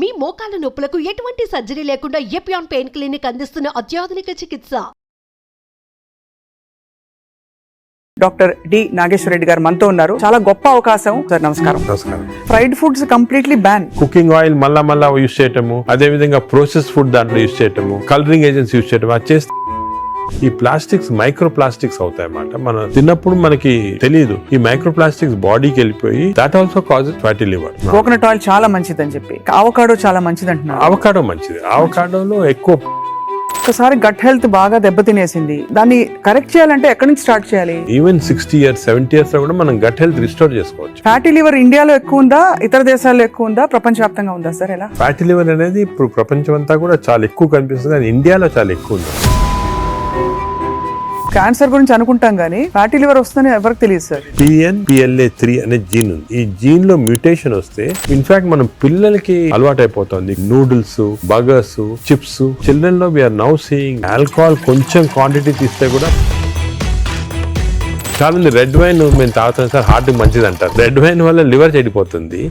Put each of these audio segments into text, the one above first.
మీ మోకాల నొప్పులకు ఎటువంటి సర్జరీ లేకుండా ఎపియాన్ పెయిన్ క్లినిక్ అందిస్తున్న అత్యాధునిక చికిత్స. డాక్టర్ డి నాగేశ్వర రెడ్డి గారు మనతో ఉన్నారు. చాలా గొప్ప అవకాశం సార్. నమస్కారం. నమస్కారం. Fried foods completely ban. Cooking oil మళ్ళా యూజ్ చేయటము, అదే విధంగా ప్రాసెస్ ఫుడ్ దాంట్లో యూజ్ చేయటము, కలరింగ్ ఏజెంట్స్ యూజ్ చేయటం, అది చేస్తే ఈ ప్లాస్టిక్స్ మైక్రో ప్లాస్టిక్స్ అవుతాయి అన్నమాట. మనం తిన్నప్పుడు మనకి తెలియదు ఈ మైక్రో ప్లాస్టిక్స్ బాడీకి వెళ్ళిపోయి that also causes fatty liver. Coconut oil చాలా మంచిది అని చెప్పి, అవకాడో చాలా మంచిది అంటున్నారు. అవకాడో మంచిది. అవకాడోలో ఎక్కువ ఒకసారి గట్ హెల్త్ బాగా దెబ్బతినేసింది, దాన్ని కరెక్ట్ చేయాలంటే ఎక్కడి నుంచి స్టార్ట్ చేయాలి? ఈవెన్ 60 years 70 years లో కూడా మనం గట్ హెల్త్ రిస్టోర్ చేసుకోవచ్చు. ఫ్యాటీ లివర్ ఇండియాలో ఎక్కువ ఉందా, ఇతర దేశాల్లో ఎక్కువ ఉందా, ప్రపంచవ్యాప్తంగా ఉందా సార్? ఎలా? ఫ్యాటీ లివర్ అనేది ఇప్పుడు ప్రపంచం అంతా కూడా చాలా ఎక్కువ కనిపిస్తుంది, కానీ ఇండియాలో చాలా ఎక్కువ ఉంది. క్యాన్సర్ గురించి అనుకుంటాం కానీ ఫ్యాటీ లివర్ వస్తుందని ఎవరికి తెలియదు సార్. PNPLA3 అనే జీన్ ఉంది. ఈ జీన్ లో మ్యూటేషన్ వస్తే ఇన్ఫాక్ట్ మనం పిల్లలకి అలవాటు అయిపోతుంది నూడిల్స్, బర్గర్స్, చిప్స్. చిల్డ్రన్ లో వీఆర్ నౌ సీయింగ్ ఆల్కహాల్ కొంచెం క్వాంటిటీ తీస్తే కూడా చాలా మంది రెడ్ వైన్ మేము తాగుతాం సార్, హార్ట్ మంచిది అంటారు. రెడ్ వైన్ వల్ల లివర్ చెడిపోతుంది.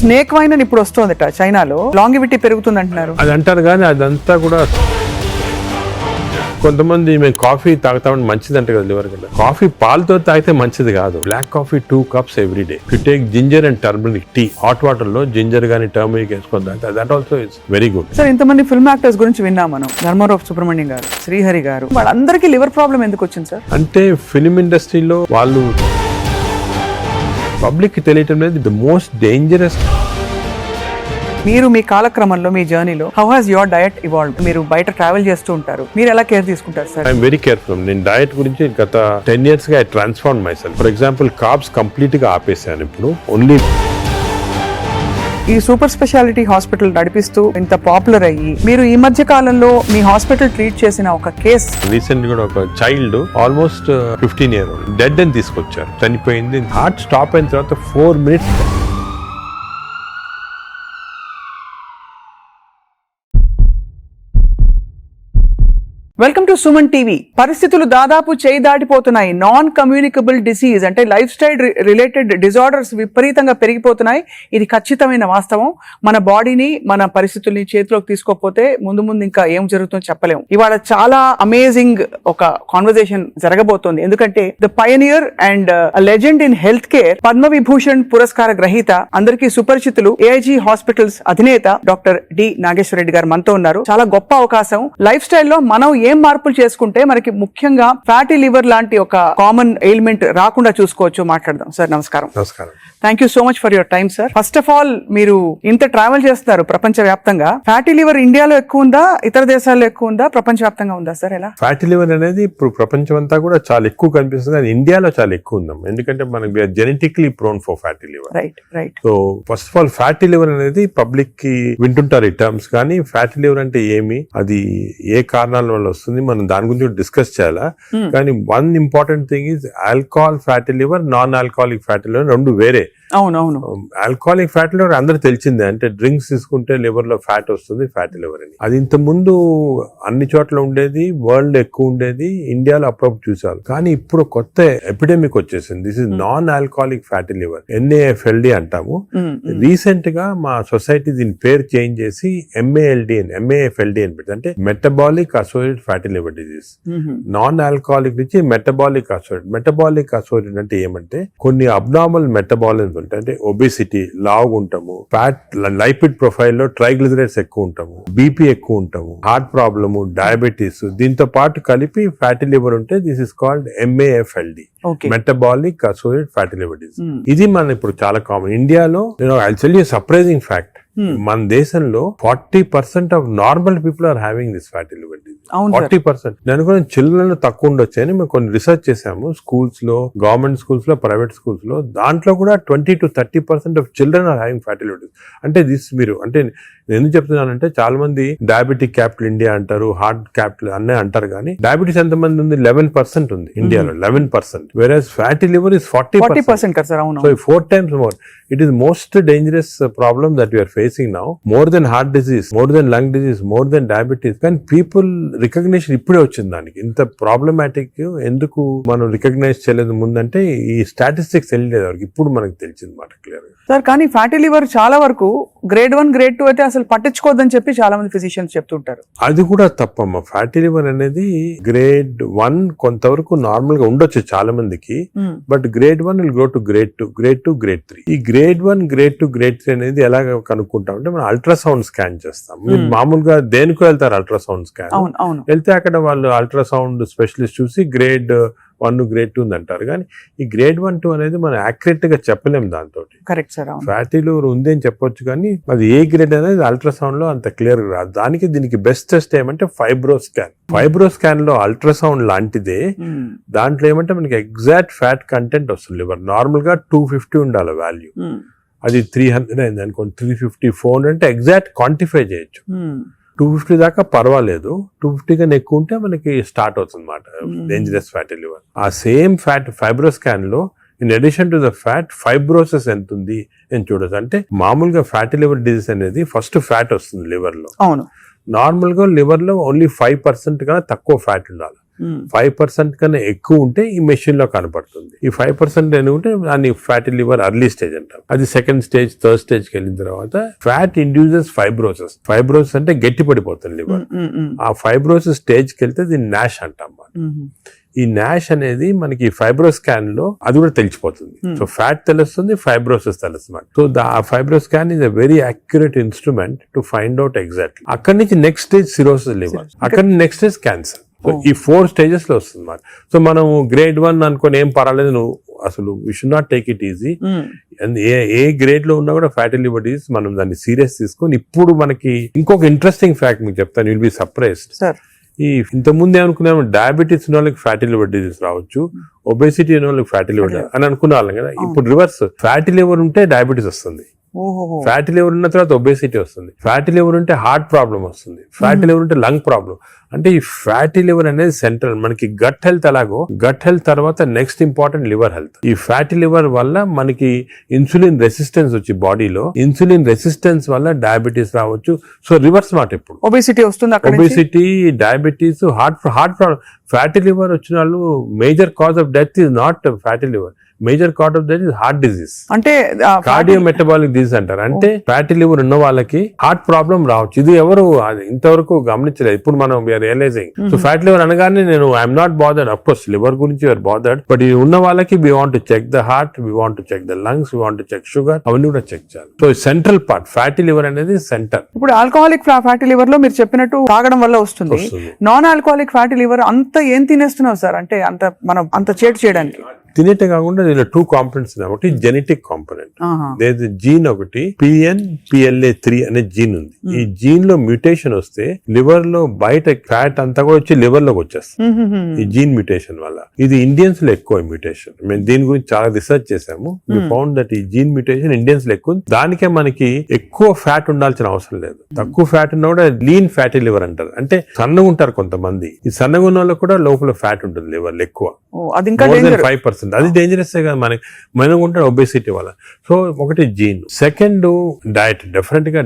స్నేక్ వైన్ అని ఇప్పుడు వస్తుందట చైనాలో, లాంగివిటీ పెరుగుతుంది అంటున్నారు. అది అంటారు కానీ అదంతా కూడా కొంతమంది మేము కాఫీ తాగుతామని మంచిది అంటే కదా లివర్ కింద. కాఫీ పాలతో తాగితే మంచిది కాదు. Black coffee 2 cups every day. You take ginger and turmeric tea, hot water లో జింజర్ గానీ టర్మరిక్ వేసుకొని తాగితే that also is very good. Sir ఇంతమంది ఫిల్మ్ యాక్టర్స్ గురించి విన్నాం మనం, ధర్మారావు సుబ్రహ్మణ్యం గారు, శ్రీహరి గారు, వాళ్ళందరికీ లివర్ ప్రాబ్లం ఎందుకు వచ్చింది సార్? అంటే ఫిల్మ్ ఇండస్ట్రీలో వాళ్ళు పబ్లిక్ కి తెలియటం లేదు. The most dangerous. మీరు మీ కాలక్రమంలో మీ జర్నీలో how has your diet evolved? మీరు బయట ట్రావెల్ చేస్తూ ఉంటారు, మీరు ఎలా కేర్ తీసుకుంటారు సార్? I'm very careful. నేను డయట్ గురించి గత 10 years గా I transform my self. For example carbs complete గా ఆపేసాను. ఇప్పుడు ఓన్లీ ఈ సూపర్ స్పెషాలిటీ హాస్పిటల్ నడిపిస్తూ ఇంత పాపులర్ అయ్యి మీరు ఈ మధ్య కాలంలో మీ హాస్పిటల్ ట్రీట్ చేసిన ఒక కేస్, రీసెంట్ కూడా ఒక child almost 15 years old dead అని తీసుకొచ్చారు, చనిపోయింది. హార్ట్ స్టాప్ అయిన తర్వాత 4 minutes. Welcome to Suman TV. పరిస్థితులు దాదాపు చేయి దాటిపోతున్నాయి. నాన్ కమ్యూనికబుల్ డిసీజ్ అంటే లైఫ్ స్టైల్ రిలేటెడ్ డిజార్డర్స్ విపరీతంగా పెరిగిపోతున్నాయి. ఇది ఖచ్చితమైన వాస్తవం. మన బాడీని, మన పరిస్థితుల్ని చేతిలోకి తీసుకోకపోతే ముందు ఇంకా ఏం జరుగుతుందో చెప్పలేము. ఇవాళ చాలా అమేజింగ్ ఒక కాన్వర్సేషన్ జరగబోతోంది. ఎందుకంటే the pioneer and legend in health care, Padma Vibhushan పురస్కార గ్రహీత, అందరికీ సుపరిచితులు, AIG హాస్పిటల్స్ అధినేత డాక్టర్ డి నాగేశ్వర రెడ్డి గారు మనతో ఉన్నారు. చాలా గొప్ప అవకాశం. లైఫ్ స్టైల్లో మనం ఏం మార్పులు చేసుకుంటే మనకి ముఖ్యంగా ఫ్యాటీ లివర్ లాంటి ఒక కామన్ ఎయిల్మెంట్ రాకుండా చూసుకోవచ్చు. మాట్లాడదాం సార్. నమస్కారం. నమస్కారం. Thank you so much for your time sir. First of all, మీరు ఇంత ట్రావెల్ చేస్తారు ప్రపంచ వ్యాప్తంగా. ఫ్యాటీ లివర్ ఇండియాలో ఎక్కువ ఉందా, ఇతర దేశాల్లో ఎక్కువ ఉందా, ప్రపంచ వ్యాప్తంగా ఉందా సార్? ఎలా? ఫ్యాటీ లివర్ అనేది ఇప్పుడు ప్రపంచం అంతా కూడా చాలా ఎక్కువ కనిపిస్తుంది, కానీ ఇండియాలో చాలా ఎక్కువ ఉందాం. ఎందుకంటే మనకి genetically prone for fatty liver. Right. So first of all fatty liver అనేది పబ్లిక్ కి వింటుంటారు ఈ టర్మ్స్, కానీ ఫ్యాటీ లివర్ అంటే ఏమి, అది ఏ కారణాల వల్ల వస్తుంది, మనం దాని గురించి డిస్కస్ చేయాలా. కానీ one important thing is alcohol fatty liver, non alcoholic fatty liver రెండు వేరే. అవునవును. ఆల్కహాలిక్ ఫ్యాటీ లివర్ అందరూ తెలిసిందే, అంటే డ్రింక్స్ తీసుకుంటే లివర్ లో ఫ్యాట్ వస్తుంది, ఫ్యాటీ లివర్ అని. అది ఇంత ముందు అన్ని చోట్ల ఉండేది, వరల్డ్ ఎక్కువ ఉండేది, ఇండియాలో అప్పుడప్పుడు చూసారు. కానీ ఇప్పుడు కొత్త ఎపిడెమిక్ వచ్చేసింది. This is non alcoholic fatty liver, NAFLD అంటాము. రీసెంట్ గా మా సొసైటీ దీని పేరు చేంజ్ చేసి MAFLD అని పెట్టి, అంటే metabolic associated fatty liver disease. Non alcoholic నుంచి మెటబాలిక్ అసోసియేటెడ్ అంటే ఏమంటే కొన్ని అబ్నార్మల్ మెటబాలిజం ఉంటాయి. అంటే ఒబేసిటీ, లావు ఉంటాము, ఫ్యాట్, లైపిడ్ ప్రొఫైల్ లో ట్రైగ్లిజరైడ్స్ ఎక్కువ ఉంటాము, BP ఎక్కువ ఉంటాము, హార్ట్ ప్రాబ్లము, డయాబెటీస్, దీంతో పాటు కలిపి ఫ్యాటీ లివర్ ఉంటే this is called MAFLD, metabolic associated fatty liver disease. ఇది మన ఇప్పుడు చాలా కామన్. ఇండియాలో నేను I tell you surprising fact, మన దేశంలో 40% of normal people are having this fatty liver disease. 40%. నేను కూడా చిల్డ్రన్ తక్కువ ఉండొచ్చు అని మేము కొన్ని రీసెర్చ్ చేసాము. స్కూల్స్ లో, గవర్నమెంట్ స్కూల్స్ లో, ప్రైవేట్ స్కూల్స్ లో, దాంట్లో కూడా 20 to 30% of children are having fatty liver disease. అంటే దిస్ మీరు అంటే నేను ఎందుకు చెప్తున్నానంటే చాలా మంది డయాబెటిక్ క్యాపిటల్ ఇండియా అంటారు, హార్ట్ క్యాపిటల్ అన్నీ అంటారు, కానీ డయాబెటీస్ ఎంత మంది ఉంది? 11% ఉంది ఇండియాలో, 11%. వెరాజ్ ఫ్యాటీ లివర్ ఇస్ 40%. కదా సార్, అవును. So 4 times more. It is most dangerous problem that we are facing now. More than heart disease, more than lung disease, more than diabetes. Can people recognition ఇప్పుడే వచ్చింది దానికి? ఇంత problematic ఎందుకు మనం recognise చేయలేదు ముందంటే ఈ స్టాటిస్టిక్స్ వెళ్ళలేదు వరకు, ఇప్పుడు మనకు తెలిసింది మాట క్లియర్ గా. సార్ కానీ ఫ్యాటీ లివర్ చాలా వరకు గ్రేడ్ 1 గ్రేడ్ 2 అయితే అసలు పట్టించుకోవద్దని చెప్పి చాలా మంది ఫిజిషియన్స్ చెప్తుంటారు. అది కూడా తప్పమ్మా. ఫ్యాటీ లివర్ అనేది గ్రేడ్ 1 కొంతవరకు నార్మల్ గా ఉండొచ్చు చాలా మందికి, but grade 1 will go to grade 2, grade 2, grade 3. ఈ గ్రేడ్ 1, గ్రేడ్ 2, గ్రేడ్ 3 అనేది ఎలాగ కనుక్కుంటాం అంటే మనం అల్ట్రాసౌండ్ స్కాన్ చేస్తాం. మీరు మామూలుగా దేనికో వెళ్తారు అల్ట్రాసౌండ్ స్కాన్, వెళ్తే అక్కడ వాళ్ళు అల్ట్రాసౌండ్ స్పెషలిస్ట్ చూసి గ్రేడ్ 1, గ్రేడ్ 2 అంటారు, కానీ ఈ గ్రేడ్ 1, 2 అనేది మనం యాక్యురేట్ గా చెప్పలేము దాంతో. Correct sir. ఫ్యాటీ లివర్ ఉంది అని చెప్పొచ్చు, కానీ అది ఏ గ్రేడ్ అనేది అల్ట్రాసౌండ్ లో అంత క్లియర్ గా రాదు. దీనికి బెస్ట్ టెస్ట్ ఏమంటే ఫైబ్రోస్కాన్. ఫైబ్రోస్కాన్ లో అల్ట్రాసౌండ్ లాంటిదే, దాంట్లో ఏమంటే మనకి ఎగ్జాక్ట్ ఫ్యాట్ కంటెంట్ వస్తుంది. లివర్ నార్మల్ గా 250 ఉండాలి వాల్యూ, అది 300 అయింది అనుకోండి, 350, 400 అంటే ఎగ్జాక్ట్ క్వాంటిఫై చేయొచ్చు. 250 దాకా పర్వాలేదు, 250 కన్నా ఎక్కువ ఉంటే మనకి స్టార్ట్ అవుతుంది అన్నమాట డేంజరస్ ఫ్యాటీ లివర్. ఆ సేమ్ ఫ్యాట్ ఫైబ్రోస్కాన్ లో in addition to the fat fibrosis ఎంత ఉంది అని చూడొచ్చు. అంటే మామూలుగా ఫ్యాటీ లివర్ డిజీజ్ అనేది ఫస్ట్ ఫ్యాట్ వస్తుంది లివర్ లో. అవును. నార్మల్ గా లివర్ లో ఓన్లీ 5% కన్నా తక్కువ ఫ్యాట్ ఉండాలి. 5% కన్నా ఎక్కువ ఉంటే ఈ మెషిన్ లో కనపడుతుంది. ఈ 5% ఉంటే దాన్ని ఫ్యాటీ లివర్ అర్లీ స్టేజ్ అంటారు. అది సెకండ్ స్టేజ్, థర్డ్ స్టేజ్ కి వెళ్ళిన తర్వాత ఫ్యాట్ ఇండ్యూసెస్ ఫైబ్రోసిస్. ఫైబ్రోసిస్ అంటే గట్టి పడిపోతుంది లివర్. ఆ ఫైబ్రోసిస్ స్టేజ్ కి వెళ్తే దీన్ని నాష్ అంటాం. ఈ నాష్ అనేది మనకి ఫైబ్రోస్కాన్ లో అది కూడా తెలిసిపోతుంది. సో ఫ్యాట్ తెలుస్తుంది, ఫైబ్రోసిస్ తెలుస్తుంది. సో ఆ FibroScan is a very accurate instrument to find out exactly. అక్కడి నుంచి నెక్స్ట్ స్టేజ్ సిరోసిస్ లివర్, అక్కడి నుంచి నెక్స్ట్ స్టేజ్ క్యాన్సర్. సో ఈ 4 స్టేజెస్ లో వస్తుంది అన్నమాట. సో మనం గ్రేడ్ 1 అనుకొని ఏం పర్వాలేదు, నువ్వు అసలు we should not take it easy. ఏ గ్రేడ్ లో ఉన్నా కూడా ఫ్యాటీ లివర్ డిసీజ్ మనం దాన్ని సీరియస్ తీసుకొని, ఇప్పుడు మనకి ఇంకొక ఇంట్రెస్టింగ్ ఫ్యాక్ట్ మీకు చెప్తాను, విల్ బి సర్ప్రైజ్డ్. ఈ ఇంతకుముందు ఏమనుకున్నాము, డయాబెటీస్ ఉన్న వాళ్ళకి ఫ్యాటీ లివర్ డిసీజ్ రావచ్చు, ఒబేసిటీ ఉన్న వాళ్ళకి ఫ్యాటీ లివర్ అని అనుకునే వాళ్ళం కదా. ఇప్పుడు రివర్స్, ఫ్యాటీ లివర్ ఉంటే డయాబెటీస్ వస్తుంది, ఫ్యాటీ లివర్ ఉన్న తర్వాత ఒబేసిటీ వస్తుంది, ఫ్యాటీ లివర్ ఉంటే హార్ట్ ప్రాబ్లం వస్తుంది, ఫ్యాటీ లివర్ ఉంటే లంగ్ ప్రాబ్లం. అంటే ఈ ఫ్యాటీ లివర్ అనేది సెంట్రల్. మనకి గట్ హెల్త్ ఎలాగో, గట్ హెల్త్ తర్వాత నెక్స్ట్ ఇంపార్టెంట్ లివర్ హెల్త్. ఈ ఫ్యాటీ లివర్ వల్ల మనకి ఇన్సులిన్ రెసిస్టెన్స్ వచ్చి బాడీలో, ఇన్సులిన్ రెసిస్టెన్స్ వల్ల డయాబెటీస్ రావచ్చు. సో రివర్స్ మాట, ఇప్పుడు ఒబేసిటీ వస్తుంది, obesity, diabetes, heart problem. Fatty liver వచ్చిన వాళ్ళు major cause of death is not fatty liver, major cause of death is heart disease, అంటే కార్డియో మెటబాలిక్ డిజీజ్ అంటారు. అంటే ఫ్యాటీ లివర్ ఉన్న వాళ్ళకి హార్ట్ ప్రాబ్లం రావచ్చు. ఇది ఎవరు ఇంతవరకు గమనించలేదు, ఇప్పుడు మనం రియలైజింగ్. సో ఫ్యాటీ లివర్ అనగానే నేను I'm not bothered, of course liver గురించి యూఆర్ బాదర్డ్, బట్ ఇది ఉన్న వాళ్ళకి we want to check the heart, we want to check the lungs, we want to check sugar, అవన్నీ కూడా చెక్ చేయాలి. So central part fatty liver అనేది centre. ఇప్పుడు alcoholic fatty liver లో మీరు చెప్పినట్టు తాగడం వల్ల వస్తుంది. నాన్ ఆల్కహాలిక్ ఫ్యాటీ లివర్ అంత ఏం తినేస్తున్నావు సార్, అంటే అంత మనం అంత చేటు చేయడానికి? తినేటే కాకుండా దీనిలో 2 కాంపోనెంట్స్ ఉన్నాయి. ఒకటి జెనెటిక్ కాంపోనెంట్, జీన్ ఒకటి PNPLA3 అనే జీన్ ఉంది. ఈ జీన్ లో మ్యూటేషన్ వస్తే లివర్ లో బయట ఫ్యాట్ అంతా కూడా వచ్చి లివర్ లోకి వచ్చేస్తుంది ఈ జీన్ మ్యూటేషన్ వల్ల. ఇది ఇండియన్స్ లో ఎక్కువ మ్యూటేషన్. మేము దీని గురించి చాలా రీసెర్చ్ చేసాము. వి ఫౌండ్ దట్ ఈ జీన్ మ్యూటేషన్ ఇండియన్స్ లో ఎక్కువ. దానికే మనకి ఎక్కువ ఫ్యాట్ ఉండాల్సిన అవసరం లేదు. తక్కువ ఫ్యాట్ ఉన్నా కూడా లీన్ ఫ్యాటీ లివర్ అంటారు. అంటే సన్నగా ఉంటారు కొంతమంది, ఈ సన్నగా ఉన్న వాళ్ళకి కూడా లోపల ఫ్యాట్ ఉంటుంది లివర్ ఎక్కువ, 5%. అది డేంజరస్ గా మనం ఉంటాడు ఒబేసిటీ వల్ల. సో ఒకటి జీన్. Second diet. డెఫినెట్ గా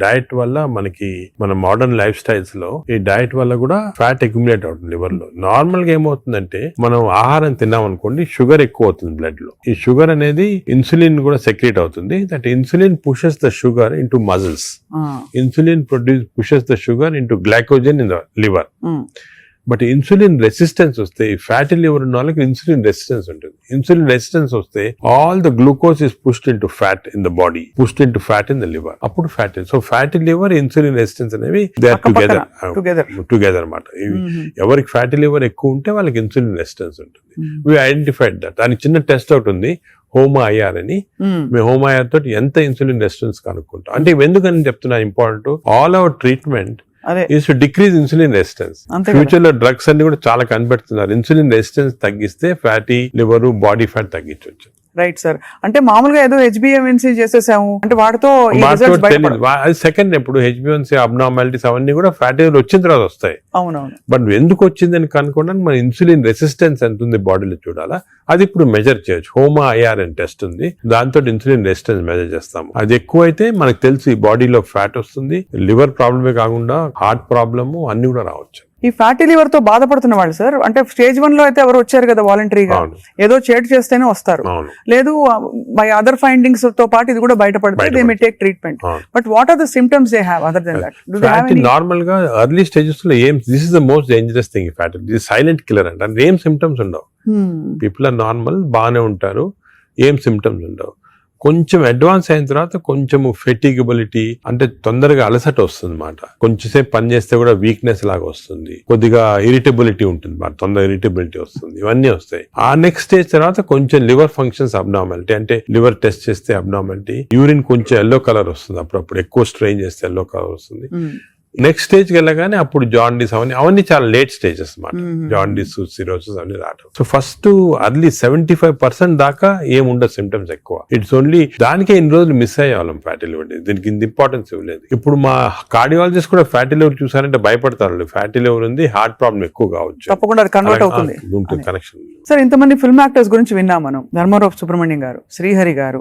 డైట్ వల్ల మనకి మన మోడర్న్ లైఫ్ స్టైల్స్ లో ఈ డైట్ వల్ల కూడా ఫ్యాట్ అక్యుములేట్ అవుతుంది లివర్ లో. నార్మల్ గా ఏమవుతుందంటే మనం ఆహారం తిన్నాం అనుకోండి, షుగర్ ఎక్కువ అవుతుంది బ్లడ్ లో. ఈ షుగర్ అనేది ఇన్సులిన్ కూడా సెక్రేట్ అవుతుంది. That insulin pushes the sugar into muscles. Insulin pushes the sugar into glycogen in the liver. But insulin resistance వస్తే, ఫ్యాటీ లివర్ ఉన్న వాళ్ళకి ఇన్సులిన్ రెసిస్టెన్స్ ఉంటుంది. ఇన్సులిన్ రెసిస్టెన్స్ వస్తే all the glucose is pushed into fat in the body, pushed into fat in the liver. అప్పుడు fatty. So fatty liver, insulin resistance అనేవి they are together అన్నమాట. ఎవరికి fatty liver ఎక్కువ ఉంటే వాళ్ళకి insulin resistance ఉంటుంది. We identified that. దానికి చిన్న టెస్ట్ అవుట్ ఉంది, HOMA-IR అని. మేము HOMA-IR తోటి ఎంత ఇన్సులిన్ రెసిస్టెన్స్ కనుక్కుంటాం. అంటే ఎందుకని చెప్తున్నా important, all our treatment is to decrease insulin resistance. Future లో డ్రగ్స్ అన్ని కూడా చాలా కనిపెడుతున్నారు. ఇన్సులిన్ రెసిస్టెన్స్ తగ్గిస్తే ఫ్యాటీ లివర్, బాడీ ఫ్యాట్ తగ్గించవచ్చు. Right sir. అంటే మామూలుగా ఏదో హెచ్బిఎంఎన్సీ చేసేసాము అంటే వాటితో ఈ results బయటపడవు. అది సెకండ్ ఎప్పుడు హెచ్బిఎన్సీ అబ్నార్మాలిటీస్ అవన్నీ కూడా ఫ్యాటీ లివర్ వచ్చిన తర్వాత వస్తాయి. అవునవును. బట్ ఎందుకు వచ్చిందని కనుక్కోవడానికి మన ఇన్సులిన్ రెసిస్టెన్స్ ఎంత ఉంది బాడీలో చూడాలా, అది ఇప్పుడు మెజర్ చేయొచ్చు. హోమా ఐఆర్ అని టెస్ట్ ఉంది, దాంతో ఇన్సులిన్ రెసిస్టెన్స్ మెజర్ చేస్తాము. అది ఎక్కువ అయితే మనకు తెలుసు ఈ బాడీలో ఫ్యాట్ వస్తుంది, లివర్ ప్రాబ్లమే కాకుండా హార్ట్ ప్రాబ్లము అన్ని కూడా రావచ్చు. ఈ ఫ్యాటీ లివర్ తో బాధపడుతున్న వాళ్ళు సార్, అంటే స్టేజ్ 1 లో అయితే ఎవరు వచ్చారు కదా వాలంటరీగా, అవును. ఏదో చేటు చేస్తేనే వస్తారు, అవును. లేదు బై అదర్ ఫైండింగ్స్ తో పాటు ఇది కూడా బయటపడితే దే మే టేక్ ట్రీట్మెంట్. అవును. But what are the symptoms they have other than that? Do they have fat any? Normal గా ఎర్లీ స్టేజెస్ లో ఏం this is the most dangerous thing. Fat ఇది సైలెంట్ కిల్లర్ అంటే ఏం symptoms ఉండవు. People are normal, బాగానే ఉంటారు, ఏం సిమ్టమ్స్ ఉండవు. కొంచెం అడ్వాన్స్ అయిన తర్వాత కొంచెం ఫెటిగబిలిటీ అంటే తొందరగా అలసట వస్తుంది అన్నమాట. కొంచెంసేపు పని చేస్తే కూడా వీక్నెస్ లాగా వస్తుంది, కొద్దిగా ఇరిటబిలిటీ ఉంటుంది అన్నమాట, తొందరగా ఇరిటబిలిటీ వస్తుంది, ఇవన్నీ వస్తాయి. ఆ నెక్స్ట్ స్టేజ్ తర్వాత కొంచెం లివర్ ఫంక్షన్స్ అబ్నార్మాలిటీ, అంటే లివర్ టెస్ట్ చేస్తే అబ్నార్మాలిటీ, యూరిన్ కొంచెం ఎల్లో కలర్ వస్తుంది, అప్పుడప్పుడు ఎక్కువ స్ట్రెయిన్ చేస్తే ఎల్లో కలర్ వస్తుంది. నెక్స్ట్ స్టేజ్కి వెళ్ళగానే అప్పుడు జాండీస్ అవన్నీ చాలా లేట్ స్టేజెస్ అన్నమాట. జాండీస్, సిరోసిస్ అవన్నీ రావడం. సో ఫస్ట్ అర్లీ 75% దాకా ఏముండదు సిమ్టమ్స్ ఎక్కువ. ఇట్స్ ఓన్లీ దానికే ఇన్ని రోజులు మిస్ అయ్యేవాళ్ళం ఫ్యాటీ లివర్. దీనికి ఇంత ఇంపార్టెన్స్ ఇవ్వలేదు. ఇప్పుడు మా కార్డియాలజిస్ట్ కూడా ఫ్యాటీ లివర్ చూసారంటే భయపడతారు, ఫ్యాటీ లివర్ ఉంది, హార్ట్ ప్రాబ్లం ఎక్కువ కావచ్చు, తప్పకుండా అది కన్వర్ట్ అవుతుంది. ఉంటుంది కనెక్షన్. సార్ ఇంతమంది ఫిల్మ్ యాక్టర్స్ గురించి విన్నాం మనం, ధర్మారావు సుబ్రహ్మణ్యం గారు, శ్రీహరి గారు,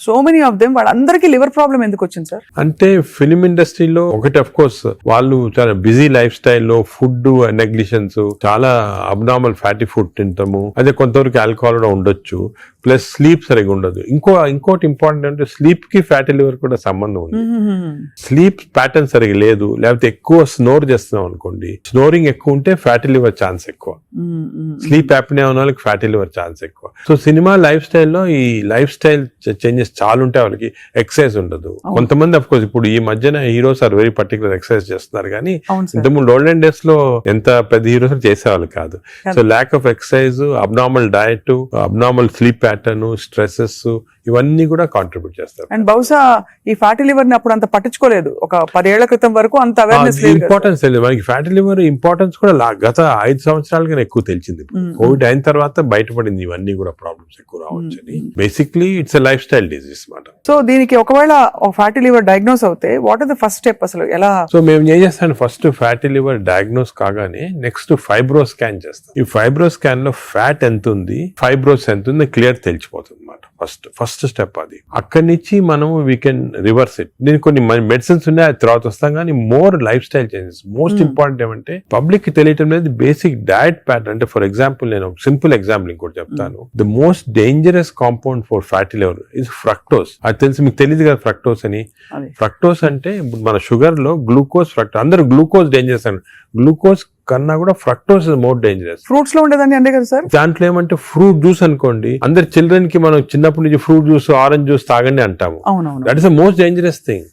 సో మెనీ ఆఫ్ దెమ్, వాళ్ళందరికీ లివర్ ప్రాబ్లం ఎందుకు వచ్చింది సార్? అంటే ఫిలిం ఇండస్ట్రీలో ఒకటి అఫ్ కోర్స్ వాళ్ళు చాలా బిజీ లైఫ్ స్టైల్లో ఫుడ్ నెగ్లిజెన్స్, చాలా అబ్నార్మల్ ఫ్యాటీ ఫుడ్ తింటాము, అదే కొంతవరకు ఆల్కహాల్ కూడా ఉండొచ్చు, ప్లస్ స్లీప్ సరిగా ఉండదు. ఇంకోటి ఇంపార్టెంట్ అంటే స్లీప్ కి ఫ్యాటీ లివర్ కూడా సంబంధం ఉంది. స్లీప్ ప్యాటర్న్ సరిగా లేదు, లేకపోతే ఎక్కువ స్నోర్ చేస్తున్నాం అనుకోండి, స్నోరింగ్ ఎక్కువ ఉంటే ఫ్యాటీ లివర్ ఛాన్స్ ఎక్కువ. స్లీప్ యాప్నియా ఉన్న వాళ్ళకి ఫ్యాటీ లివర్ ఛాన్స్ ఎక్కువ. సో సినిమా లైఫ్ స్టైల్లో ఈ లైఫ్ స్టైల్ చేంజెస్ చాలా ఉంటాయి. వాళ్ళకి ఎక్సర్సైజ్ ఉండదు. కొంతమంది అఫ్ కోర్స్ ఇప్పుడు ఈ మధ్యన heroes are very particular exercise చేస్తున్నారు, కానీ ఇంతకుముందు ఓల్డెన్ డేస్ లో ఎంత పెద్ద హీరోస్ చేసేవాళ్ళు కాదు. So lack of exercise, abnormal diet, abnormal sleep pattern, stresses, ఇవన్నీ కూడా కాంట్రిబ్యూట్ చేస్తారు. అండ్ బహుశా ఈ ఫ్యాటీ లివర్ ని అప్పుడు అంత పట్టించుకోలేదు, ఒక 10 ఏళ్ల క్రితం వరకు అంత అవేర్నెస్ లేదు, ఇంపార్టెన్స్ తెలియదు మనకి. ఫ్యాటీ లివర్ ఇంపార్టెన్స్ కూడా గత 5 సంవత్సరాలుగా ఎక్కువ తెలిసింది. కోవిడ్ అయిన తర్వాత బయటపడింది ఇవన్నీ కూడా ప్రాబ్లమ్స్ ఎక్కువ రావచ్చని. Basically it's a lifestyle disease మాట. సో దీనికి ఒకవేళ ఫ్యాటీ లివర్ డయాగ్నోస్ అవుతే what are the first step అసలు ఎలా? సో మేము ఏం చేస్తాం, ఫస్ట్ ఫ్యాటీ లివర్ డయాగ్నోస్ కాగానే నెక్స్ట్ ఫైబ్రో స్కాన్ చేస్తాం. ఈ ఫైబ్రో స్కాన్ లో ఫ్యాట్ ఎంత ఉంది, ఫైబ్రోస్ ఎంత ఉంది క్లియర్ తెలిసిపోతుంది అన్నమాట. ఫస్ట్ స్టెప్ అది. అక్కడి నుంచి మనం వీ కెన్ రివర్స్ ఇట్. దీనికి కొన్ని మెడిసిన్స్ ఉన్నాయి, అది తర్వాత వస్తాం, కానీ more life style changes. Most important ఏమంటే పబ్లిక్ కి తెలియటం లేదు బేసిక్ డయట్ ప్యాటర్న్. అంటే ఫర్ ఎగ్జాంపుల్ నేను సింపుల్ ఎగ్జాంపుల్ ఇంకోటి చెప్తాను. The most dangerous compound for fatty liver is fructose. అది తెలిసి మీకు తెలియదు కదా ఫ్రక్టోస్ అని. ఫ్రక్టోస్ అంటే మన షుగర్ లో గ్లూకోజ్, ఫ్రక్టోస్. అందరూ గ్లూకోజ్ డేంజరస్ అని, గ్లూకోజ్ కన్నా కూడా fructose is more dangerous. Fruits లో ఉండేదని అంతే కదా సార్. దాంట్లో ఏమంటే ఫ్రూట్ జ్యూస్ అనుకోండి, అందరు చిల్డ్రన్ కి మనం చిన్నప్పటి నుంచి ఫ్రూట్ జ్యూస్, ఆరెంజ్ జ్యూస్ తాగండి అంటాము. That is the most dangerous thing.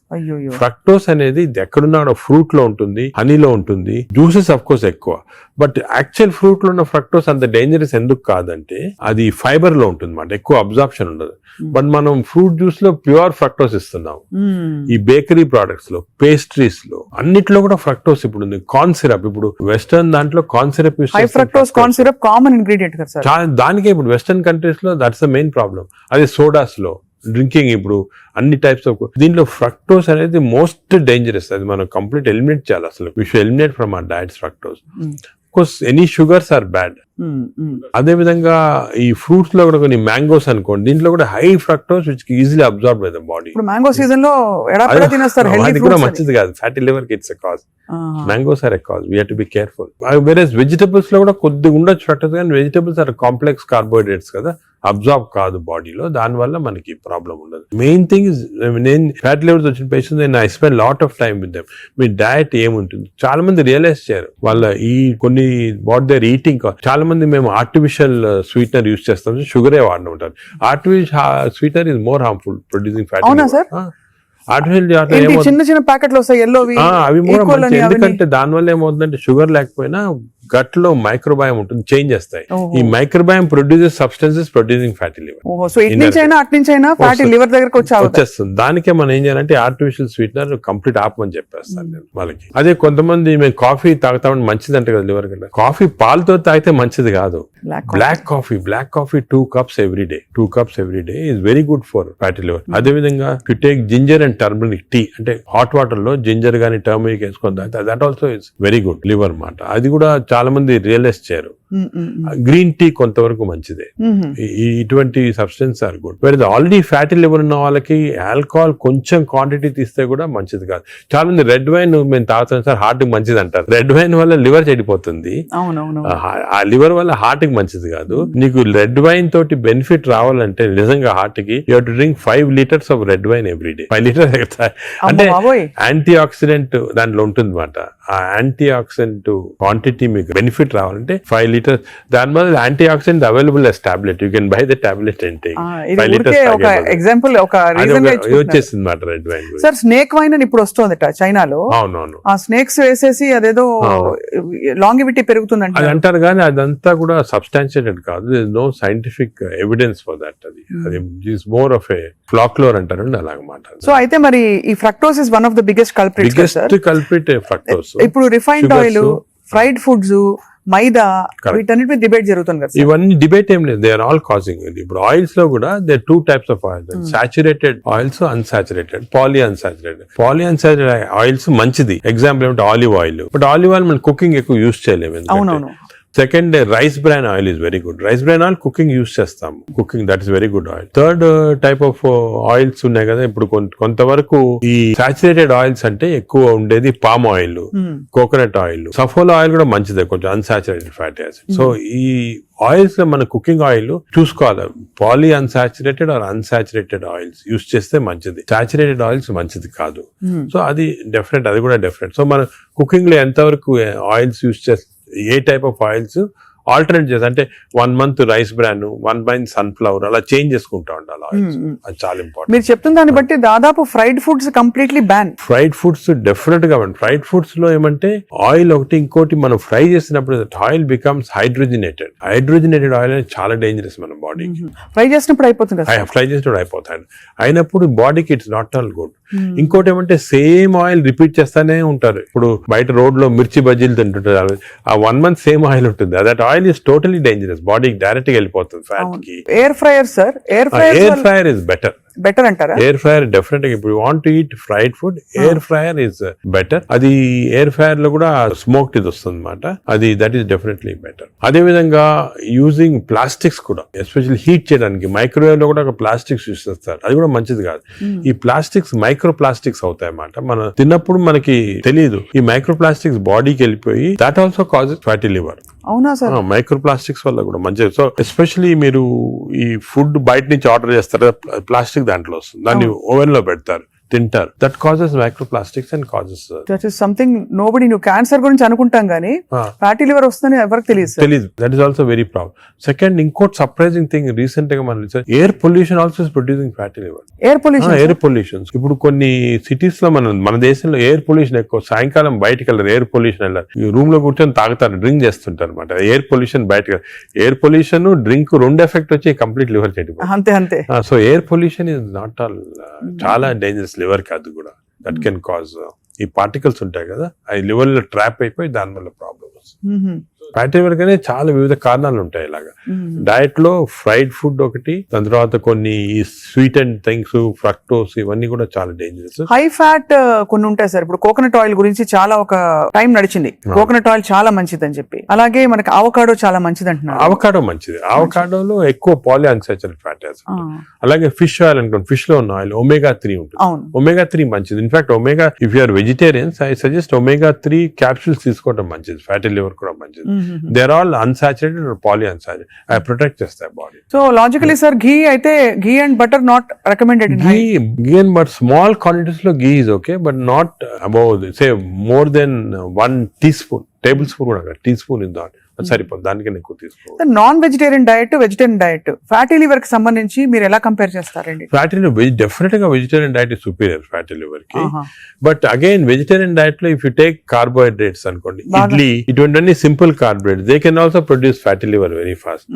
Fructose అనేది ఎక్కడున్నా ఫ్రూట్ లో ఉంటుంది, హనీలో ఉంటుంది, జ్యూసెస్ అఫ్ కోర్స్ ఎక్కువ. బట్ యాక్చువల్ ఫ్రూట్ లో ఉన్న ఫ్రక్టోస్ అంత డేంజరస్ ఎందుకు కాదంటే అది ఫైబర్ లో ఉంటుంది అన్నమాట, ఎక్కువ అబ్జార్ప్షన్ ఉండదు. బట్ మనం ఫ్రూట్ జ్యూస్ లో ప్యూర్ ఫ్రక్టోస్ ఇస్తున్నాం. ఈ బేకరీ ప్రొడక్ట్స్ లో, పేస్ట్రీస్ లో, అన్నిట్లో కూడా ఫ్రక్టోస్ ఇప్పుడు ఉంది. కార్న్ సిరప్, ఇప్పుడు వెస్టర్న్ దాంట్లో కార్న్ సిరప్ యూస్ చేస్తారు. Fructose corn syrup common ingredient కదా సార్. దానికే ఇప్పుడు వెస్టర్న్ కంట్రీస్ లో దట్స్ ద మెయిన్ ప్రాబ్లం. అదే సోడాస్ లో, డ్రింకింగ్, ఇప్పుడు అన్ని టైప్స్ ఆఫ్ దీంట్లో ఫ్రక్టోస్ అనేది మోస్ట్ డేంజరస్. అది మనం కంప్లీట్ ఎలిమినేట్ చేయాలి. అసలు we should eliminate from our diets fructose. Course any sugars are bad. అదే విధంగా ఈ ఫ్రూట్స్ లో కూడా కొన్ని మ్యాంగోస్ అనుకోండి, దీంట్లో కూడా high fructose which easily absorb by the body. ఇప్పుడు మ్యాంగో సీజన్ లో ఎడాపెడా తినేస్తారు, అది కూడా మంచిది కాదు. ఫ్యాటీ లివర్ కి it's a cause. Mangoes are a cause, we have to be careful. వేరేస్ వెజిటబుల్స్ లో కూడా కొద్దిగా ఉండొచ్చు ఫ్రక్టోస్, కానీ వెజిటబుల్స్ ఆర్ కాంప్లెక్స్ కార్బోహైడ్రేట్స్ కదా, అబ్జార్బ్ కాదు బాడీలో, దాని వల్ల మనకి ప్రాబ్లం ఉండదు. మెయిన్ థింగ్ ఇస్, నేను ఫ్యాటీ లివర్స్ వచ్చిన పేషెంట్స్ నేను I spend lot of time with them. Me diet ఏముంటుంది చాలా మంది రియలైజ్ చేయరు. వాళ్ళ ఈ కొన్ని వాట్ దేర్ ఈటింగ్, చాలా మంది మేము ఆర్టిఫిషియల్ స్వీట్నర్ యూస్ చేస్తాం, షుగరే వాడిన ఉంటారు. Artificial sweetener is more harmful producing fatty. అవునా సార్? చిన్న చిన్న ప్యాకెట్లు వస్తాయి, ఎల్లోవి, అవి కూడా మంచి. ఎందుకంటే దానివల్ల ఏమవుతుందంటే షుగర్ లేకపోయినా గట్ లో మైక్రోబయామ్ ఉంటుంది, చేంజ్ చేస్తాయి. ఓహో. ఈ microbiome produces substances producing fatty liver. ఓహో, సో ఇటు నుంచి అయినా అటు నుంచి అయినా ఫ్యాటీ లివర్ దగ్గరకు వచ్చేస్తుంది. దానికే మనం ఏం చేయాలంటే ఆర్టిఫిషియల్ స్వీట్నర్ కంప్లీట్ ఆపమని చెప్పేస్తాను నేను వాళ్ళకి. అదే కొంతమంది మేము కాఫీ తాగుతామని మంచిది అంటే కదా లివర్ కంటే, కాఫీ పాలతో తాగితే మంచిది కాదు. Black coffee 2 cups every day is very good for fatty liver. అదే విధంగా to take ginger and turmeric tea, అంటే హాట్ వాటర్ లో జింజర్ గానీ టర్మరిక్ వేసుకొని తాగితే that also is very good liver మాట. అది కూడా చాలా మంది రియలైజ్ చేయరు. గ్రీన్ టీ కొంతవరకు మంచిదే. ఇటువంటి సబ్స్టెన్స్ ఆర్ గుడ్. వేరే ఆల్రెడీ ఫ్యాటీ లివర్ ఉన్న వాళ్ళకి ఆల్కహాల్ కొంచెం క్వాంటిటీ తీస్తే కూడా మంచిది కాదు. చాలా మంది రెడ్ వైన్ మేము తాగుతాం సార్ హార్ట్ కి మంచిది అంటారు. రెడ్ వైన్ వల్ల లివర్ చెడిపోతుంది, ఆ లివర్ వల్ల హార్ట్ కి మంచిది కాదు. నీకు రెడ్ వైన్ తోటి బెనిఫిట్ రావాలంటే నిజంగా హార్ట్ కి you have to drink 5 liters of red wine every day. 5 liters అంటే యాంటీ ఆక్సిడెంట్ దాంట్లో ఉంటుంది అన్నమాట. ఆ యాంటీ ఆక్సిడెంట్ క్వాంటిటీ మీకు బెనిఫిట్ రావాలంటే 5 liters. దాని వల్ల anti oxidant available as tablet. You can buy the tablet and take. 5 liters example ఒక రీజన్ వచ్చేసింది మాట red wine. Sir snake wine అని ఇప్పుడు వస్తుందట చైనాలో. అవునవును, ఆ స్నేక్స్ వేసేసి అదేదో లాంగివిటీ పెరుగుతుందంట అది అంటారు, కానీ అదంతా కూడా సబ్స్టాన్షియేటెడ్ కాదు. No scientific evidence for that. అది is more of a folklore అంటారు అలాగమాట. సో అయితే మరి ఈ fructose is one of the biggest culprit fructose. ఇప్పుడు refined oil, fried foods, maida, వీటన్నిటి డిబేట్ జరుగుతుంది కదా. ఇవన్నీ డిబేట్ ఏం లేదు, దే ఆర్ ఆల్ కాజింగ్. ఇప్పుడు ఆయిల్స్ లో కూడా they 2 types of oils, saturated oils, unsaturated, poly unsaturated oils మంచిది. ఎగ్జాంపుల్ ఏమంటే olive oil. But olive oil మనం కుకింగ్ ఎక్కువ యూజ్ చేయలేము. అవునవును. Second, rice bran oil is very good. Rice bran oil cooking use చేస్తాము, cooking that is very good oil. Third type of oils ఉన్నాయి కదా ఇప్పుడు కొంతవరకు. ఈ సాచురేటెడ్ ఆయిల్స్ అంటే ఎక్కువ ఉండేది palm oil, coconut oil, Saffola oil కూడా మంచిదే, కొంచెం అన్సాచురేటెడ్ ఫ్యాటీ యాసిడ్. సో ఈ ఆయిల్స్ లో మన కుకింగ్ ఆయిల్ చూసుకోవాలి, poly unsaturated or unsaturated oils use చేస్తే మంచిది. సాచురేటెడ్ ఆయిల్స్ మంచిది కాదు. సో అది డెఫినెట్, అది కూడా డెఫినెట్. సో మన కుకింగ్ లో ఎంతవరకు ఆయిల్స్ యూజ్ చేస్తే, ఏ టైప్ ఆఫ్ ఆయిల్స్ ఆల్టర్నేట్ చేసి, అంటే 1 month rice bran, 1 month sunflower, అలా చేంజ్ చేసుకుంటా ఉండాలి ఆయిల్స్. అది చాలా ఇంపార్టెంట్. మీరు చెప్తున్న దాన్ని బట్టి దాదాపు fried foods completely ban. Fried foods definite గా బ్యాన్. ఫ్రైడ్ ఫుడ్స్ లో ఏమంటే ఆయిల్ ఒకటి, ఇంకోటి మనం ఫ్రై చేసినప్పుడు ఆయిల్ బికమ్స్ హైడ్రోజనేటెడ్ ఆయిల్ అనేది చాలా డేంజరస్ మన బాడీకి. ఫ్రై చేసినప్పుడు అయిపోతుంది, అయిపోతాయి. అయినప్పుడు బాడీకి ఇట్స్ నాట్ ఆల్ గుడ్. ఇంకోటి ఏమంటే సేమ్ ఆయిల్ రిపీట్ చేస్తానే ఉంటారు. ఇప్పుడు బయట రోడ్ లో మిర్చి బజ్జీలు తింటుంటారు, ఆ 1 month సేమ్ ఆయిల్ ఉంటుంది. That oil is totally dangerous, బాడీకి డైరెక్ట్ గా వెళ్ళిపోతుంది ఫ్యాట్ కి. Air fryer sir, air fryer is better అంటారా? ఎయిర్ ఫ్రైయర్ డెఫినెట్ గా, ఇప్పుడు want to eat fried food, air fryer is better. అది ఎయిర్ ఫ్రైయర్ లో కూడా స్మోక్డ్ ఇది వస్తుంది అనమాట. అది దట్ ఈస్ డెఫినెట్లీ బెటర్. అదే విధంగా యూజింగ్ ప్లాస్టిక్స్ కూడా, ఎస్పెషల్లీ హీట్ చేయడానికి మైక్రోవేవ్ లో కూడా ప్లాస్టిక్స్ యూజ్ చేస్తారు, అది కూడా మంచిది కాదు. ఈ ప్లాస్టిక్స్ మైక్రో ప్లాస్టిక్స్ అవుతాయి అన్నమాట. మనం తిన్నప్పుడు మనకి తెలియదు, ఈ మైక్రో ప్లాస్టిక్స్ బాడీకి వెళ్ళిపోయి that also causes fatty liver. అవునా సార్? మైక్రో ప్లాస్టిక్స్ వల్ల కూడా మంచిది. సో ఎస్పెషల్లీ మీరు ఈ ఫుడ్ బయట నుంచి ఆర్డర్ చేస్తారు, ప్లాస్టిక్ దాంట్లో వస్తుంది, దాన్ని ఓవెన్ లో పెడతారు, తింటారు. That causes micro plastics and causes that is something nobody. నువ్వు క్యాన్సర్ గురించి అనుకుంటాం కానీ ఫ్యాటీ లివర్ వస్తుందని ఎవరికి తెలియదు. That is also very problem. Second, ఇంకోటి సర్ప్రైజింగ్ థింగ్, రీసెంట్ గా మనం air pollution also is producing fatty liver. Air pollution ఇప్పుడు కొన్ని సిటీస్ లో మన దేశంలో ఎయిర్ పొల్యూషన్ ఎక్కువ. సాయంకాలం బయటకు వెళ్ళారు, ఎయిర్ పొల్యూషన్ వెళ్ళారు, రూమ్ లో కూర్చొని తాగుతారు, డ్రింక్ చేస్తుంటారు అనమాట. ఎయిర్ పొల్యూషన్ బయటకు, ఎయిర్ పొల్యూషన్ డ్రింక్ 2 ఎఫెక్ట్ వచ్చి కంప్లీట్ లివర్ చెడిపోతుంది. అంతే. So air pollution is not all, చాలా డేంజరస్ లివర్ కి. అది కూడా దట్ కెన్ కాజ్, ఈ పార్టికల్స్ ఉంటాయి కదా, అవి లివర్ లో ట్రాప్ అయిపోయి దాని వల్ల ప్రాబ్లమ్ వస్తుంది. ఫ్యాటీ లివర్ కానీ చాలా వివిధ కారణాలు ఉంటాయి. ఇలాగా డయట్ లో ఫ్రైడ్ ఫుడ్ ఒకటి, దాని తర్వాత కొన్ని స్వీట్ అండ్ థింగ్స్, ఫ్రక్టోస్, ఇవన్నీ కూడా చాలా డేంజరస్. హై ఫ్యాట్ కొన్ని ఉంటాయి సార్. ఇప్పుడు కోకోనట్ ఆయిల్ గురించి చాలా ఒక టైం నడిచింది, కోకోనట్ ఆయిల్ చాలా మంచిది అని చెప్పి. అలాగే మనకి అవకాడో చాలా మంచిది అంటున్నారు. అవకాడో మంచిది. అవకాడోలో ఎక్కువ పాలీ అన్సాచురేటెడ్ ఫ్యాటీ యాసిడ్. అలాగే ఫిష్ ఆయిల్ అనుకోండి, ఫిష్ లో ఉన్న ఆయిల్ omega-3 ఉంటుంది. omega-3 మంచిది. In fact omega, if you're vegetarians, I suggest omega-3 capsules తీసుకోవడం మంచిది. ఫ్యాటీ లివర్ కూడా మంచిది. They are all unsaturated or poly unsaturated. అవి ప్రొటెక్ట్ చేస్తాయి body. So logically sir, ghee అయితే ghee and butter not recommended. Ghee and but small quantities లో ghee is okay, but not above say more than 1 teaspoon. Tablespoon కూడా teaspoon is not అది సరిపోతుంది, దానికన్నా ఎక్కువ తీసుకోవాలి. Non vegetarian diet, vegetarian diet, fatty liver కి సంబంధించి మీరు ఎలా కంపేర్ చేస్తారండి? ఫ్యాటీ లివర్ డెఫినెట్ గా vegetarian diet is superior fatty liver కి. బట్ అగైన్ వెజిటేరియన్ డైట్ లో ఇఫ్ యూ టేక్ కార్బోహైడ్రేట్స్ అనుకోండి, ఇడ్లీ ఇటువంటి simple carbohydrates they can also produce fatty liver very fast.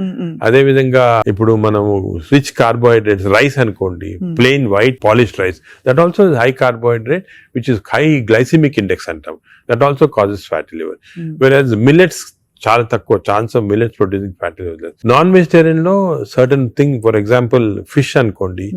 అదే విధంగా ఇప్పుడు మనము రిచ్ కార్బోహైడ్రేట్స్ రైస్ అనుకోండి, plain white polished rice, that also is high carbohydrate which is high glycemic index అంటాం, that also causes fatty liver. Whereas millets చాలా తక్కువ chance of millets producing fatty liver. Non vegetarian లో certain thing, for example fish అనుకోండి,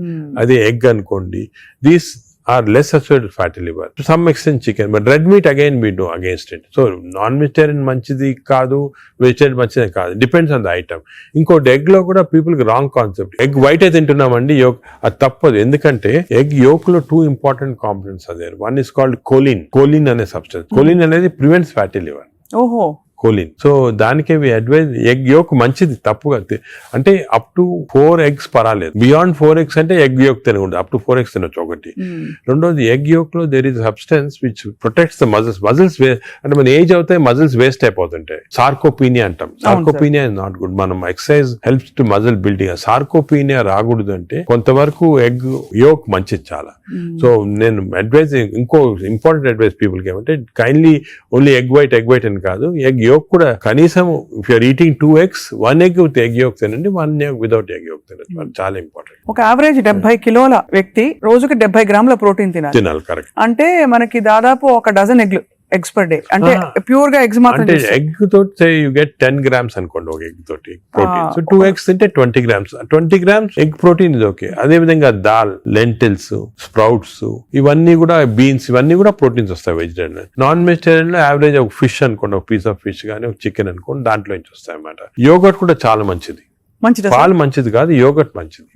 అదే egg అనుకోండి, these are less associated fatty liver. To some extent chicken, but red meat again we do against it. So non-vegetarian manchidi kaadu, vegetarian manchidi kaadu. Depends on the item. Inkoti egg lo kuda people ki wrong concept. Egg white అయితే తింటున్నామండి, yolk అది తప్పదు. ఎందుకంటే egg yolk లో 2 important components are there. One is called choline. Choline అనే substance. Choline అనేది prevents fatty liver. ఓహో, choline. So దానికే advise egg yolk మంచిది, తప్పుగా అంటే అప్ టు 4 eggs పర్వాలేదు. బియాండ్ 4 eggs అంటే ఎగ్ యోక్ తినకూడదు, అప్ టు 4 eggs తినొచ్చు ఒకటి. రెండోది ఎగ్ యోక్ లో there is substance which protects the muscles. Muscles అంటే మన ఏజ్ అవుతాయి మజిల్స్ వేస్ట్ అయిపోతుంటాయి. సార్కోపీనియా అంటాం. Sarcopenia is not good. మనం exercise helps to muscle building. Sarcopenia రాకూడదు అంటే కొంతవరకు ఎగ్ యోక్ మంచిది చాలా. సో నేను అడ్వైజ్, ఇంకో ఇంపార్టెంట్ అడ్వైజ్ పీపుల్ కి ఏమంటే కైండ్లీ ఓన్లీ ఎగ్ వైట్ అని కాదు, ఎగ్ యోక్ కూడా కనీసం if you're eating 2 eggs, 1 egg with egg yolk తినండి, 1 egg వితౌట్ ఎగ్ యోక్ తినండి. చాలా ఇంపార్టెంట్. ఒక యావరేజ్ 70 కిలోల వ్యక్తి రోజుకి 70 గ్రాముల ప్రోటీన్ తినాలి. కరెక్ట్. అంటే మనకి దాదాపు 1 డజన్ ఎగ్స్ పర్ డే. అంటే ప్యూర్ గా ఎగ్స్ మాత్రం. అంటే ఎగ్ తోటి యూ గెట్ 10 grams అనుకోండి ఒక ఎగ్ తోటి ప్రోటీన్. సో 2 eggs తింటే 20 grams. 20 grams ఎగ్ ప్రోటీన్ ఇది ఓకే. అదే విధంగా దాల్, లెంటిల్స్, స్ప్రౌట్స్, ఇవన్నీ కూడా బీన్స్, ఇవన్నీ కూడా ప్రోటీన్స్ వస్తాయి వెజిటేరియన్. నాన్ వెజిటేరియన్ లో యావరేజ్ ఒక ఫిష్ అనుకోండి, ఒక పీస్ ఆఫ్ ఫిష్ కానీ ఒక చికెన్ అనుకోండి, దాంట్లో నుంచి వస్తాయి అన్నమాట. యోగర్ట్ కూడా చాలా మంచిది. పాలు మంచిది కాదు, యోగర్ట్ మంచిది.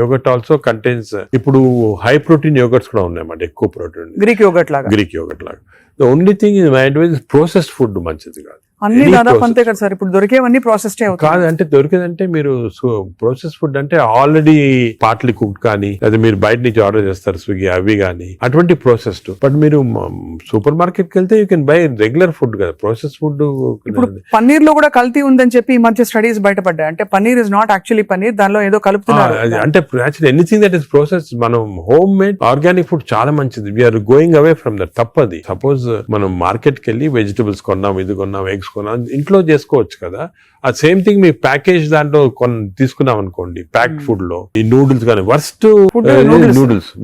యోగర్ట్ ఆల్సో కంటైన్స్, ఇప్పుడు హై ప్రోటీన్ యోగర్ట్స్ కూడా ఉన్నాయన్నమాట, ఎక్కువ ప్రోటీన్. గ్రీక్ యోగర్ట్ లాగా. The only thing is my advice is processed food మంచిది కాదు. అన్ని దాదాపు అంతే కదా సార్, ఇప్పుడు దొరికేవన్నీ ప్రాసెస్డ్ అవుతాయి. కాదు అంటే దొరికేదంటే మీరు ప్రాసెస్ ఫుడ్ అంటే ఆల్రెడీ పార్ట్లీ కుక్డ్ కానీ, లేదా మీరు బయట నుంచి ఆర్డర్ చేస్తారు స్విగ్గీ అవి కానీ, అటువంటి ప్రాసెస్డ్. బట్ మీరు సూపర్ మార్కెట్ కి వెళ్తే you can by regular food కదా. ప్రాసెస్ ఫుడ్ ఇప్పుడు పన్నీర్ లో కూడా కల్తీ ఉందని చెప్పి ఈ మధ్య స్టడీస్ బయటపడ్డాయి. అంటే paneer is not actually paneer, దానిలో ఏదో కలుపుతున్నారు. అంటే actually anything that is process, మనం హోమ్ మేడ్ ఆర్గానిక్ ఫుడ్ చాలా మంచిది. We're going away from that. తప్పది. సపోజ్ మనం మార్కెట్ కి వెళ్ళి వెజిటబుల్స్ కొన్నాం, ఇది కొన్నాం, ఎగ్స్ కొన్నాం, ఇంట్లో చేసుకోవచ్చు కదా. ఆ సేమ్ థింగ్ మీ ప్యాకేజ్ దాంట్లో తీసుకున్నాం అనుకోండి, ప్యాక్డ్ ఫుడ్ లో ఈ నూడిల్స్ కానీ వర్స్ట్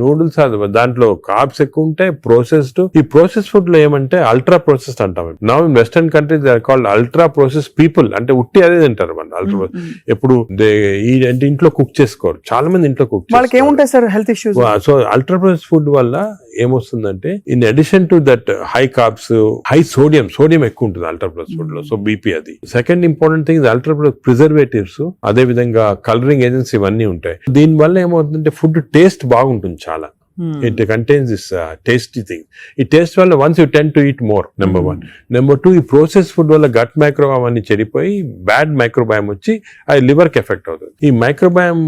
నూడిల్స్ దాంట్లో కార్బ్స్ ఎక్కువ ఉంటాయి, ప్రాసెస్డ్. ఈ ప్రాసెస్ ఫుడ్ లో ఏమంటే అల్ట్రా ప్రాసెస్డ్ అంటాం. Now in western countries they are called ultra process people. అంటే ఉట్టి అదే తింటారు మన అల్ట్రా. ఎప్పుడు అంటే ఇంట్లో కుక్ చేసుకోరు చాలా మంది, ఇంట్లో కుక్ వాళ్ళకి ఏముంటాయి sir health issues. So ultra process food వల్ల ఏమొస్తుందంటే in addition to that high carbs, high sodium ఎక్కువ ఉంటుంది అల్ట్రా ప్రాసెస్ ఫుడ్ లో. సో బీపీ అది. Second important thing ultra preservatives, అదే విధంగా కలరింగ్ ఏజెంట్స్ ఇవన్నీ ఉంటాయి. దీని వల్ల ఏమవుతుందంటే ఫుడ్ టేస్ట్ బాగుంటుంది చాలా. It contains this tasty thing. ఈ టేస్ట్ వల్ల once you tend to eat more, number 1. Number 2, ఈ ప్రాసెస్ ఫుడ్ వల్ల గట్ మైక్రోబయామ్ అన్ని చెడిపోయి బ్యాడ్ మైక్రోబయామ్ వచ్చి అది లివర్ కి ఎఫెక్ట్ అవుతుంది. ఈ మైక్రోబయామ్,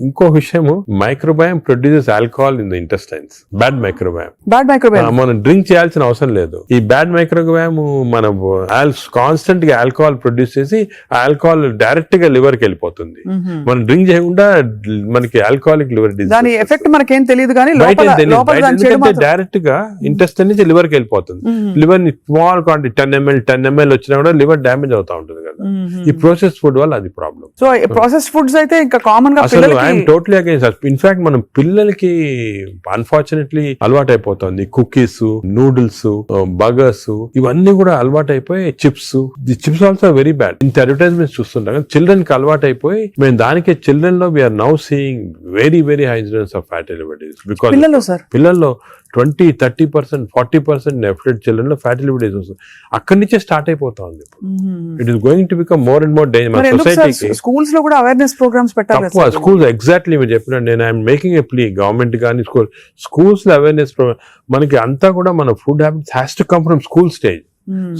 ఇంకో విషయము, microbiome produces alcohol in the intestines. Bad microbiome మనం డ్రింక్ చేయాల్సిన అవసరం లేదు. ఈ బ్యాడ్ మైక్రోబయామ్ మన కాన్స్టెంట్ గా ఆల్కహాల్ ప్రొడ్యూస్ చేసి ఆ ఆల్కహాల్ డైరెక్ట్ గా లివర్ కి వెళ్ళిపోతుంది. మనం డ్రింక్ చేయకుండా మనకి ఆల్కహాలిక్ లివర్ డిసీజ్. దాని ఎఫెక్ట్ మనకేం తెలియదు కానీ డైరెక్ట్ గా ఇంటెస్టైన్ నుంచి లివర్ కి వెళ్ళిపోతుంది. లివర్ స్మాల్ క్వాంటిటీ 10 ml వచ్చినా కూడా లివర్ డ్యామేజ్ అవుతా ఉంటుంది కదా. ఈ ప్రాసెస్ ఫుడ్ వల్ల అది ప్రాబ్లం. సో ప్రాసెస్ ఫుడ్స్ అయితే ఇంకా కామన్ గా అసలు ఐఎమ్ టోటలీ అగైన్స్. ఇన్ఫాక్ట్ మనం పిల్లలకి అన్ఫార్చునేట్లీ అలవాటు అయిపోతుంది. కుకీస్, నూడిల్స్, బర్గర్స్ ఇవన్నీ కూడా అలవాటు అయిపోయి, చిప్స్ ఆల్సో వెరీ బ్యాడ్. ఇంత అడ్వర్టైజ్మెంట్స్ చూస్తుంటాం. చిల్డ్రన్ కి అలవాటు అయిపోయి మేము దానికే చిల్డ్రన్ లో we're now seeing very high incidence of fatty liver disease. పిల్లల్లో 20-30%, 40% డెఫినెట్ చిల్డ్రన్ లో ఫ్యాటీ లివర్ డిసీజ్ వస్తుంది. అక్కడి నుంచే స్టార్ట్ అయిపోతా ఉంది. It is going to become more and more danger. సొసైటీకి స్కూల్స్ లో కూడా అవేర్నెస్ ప్రోగ్రామ్స్ పెట్టాలి. స్కూల్స్ ఎగ్జాక్ట్లీ మీరు చెప్పినట్టు నేను I'm making a plea, government కానీ స్కూల్స్ లో అవేర్నెస్ ప్రోగ్రామ్. మనకి అంతా కూడా మన food habits has to come from school stage.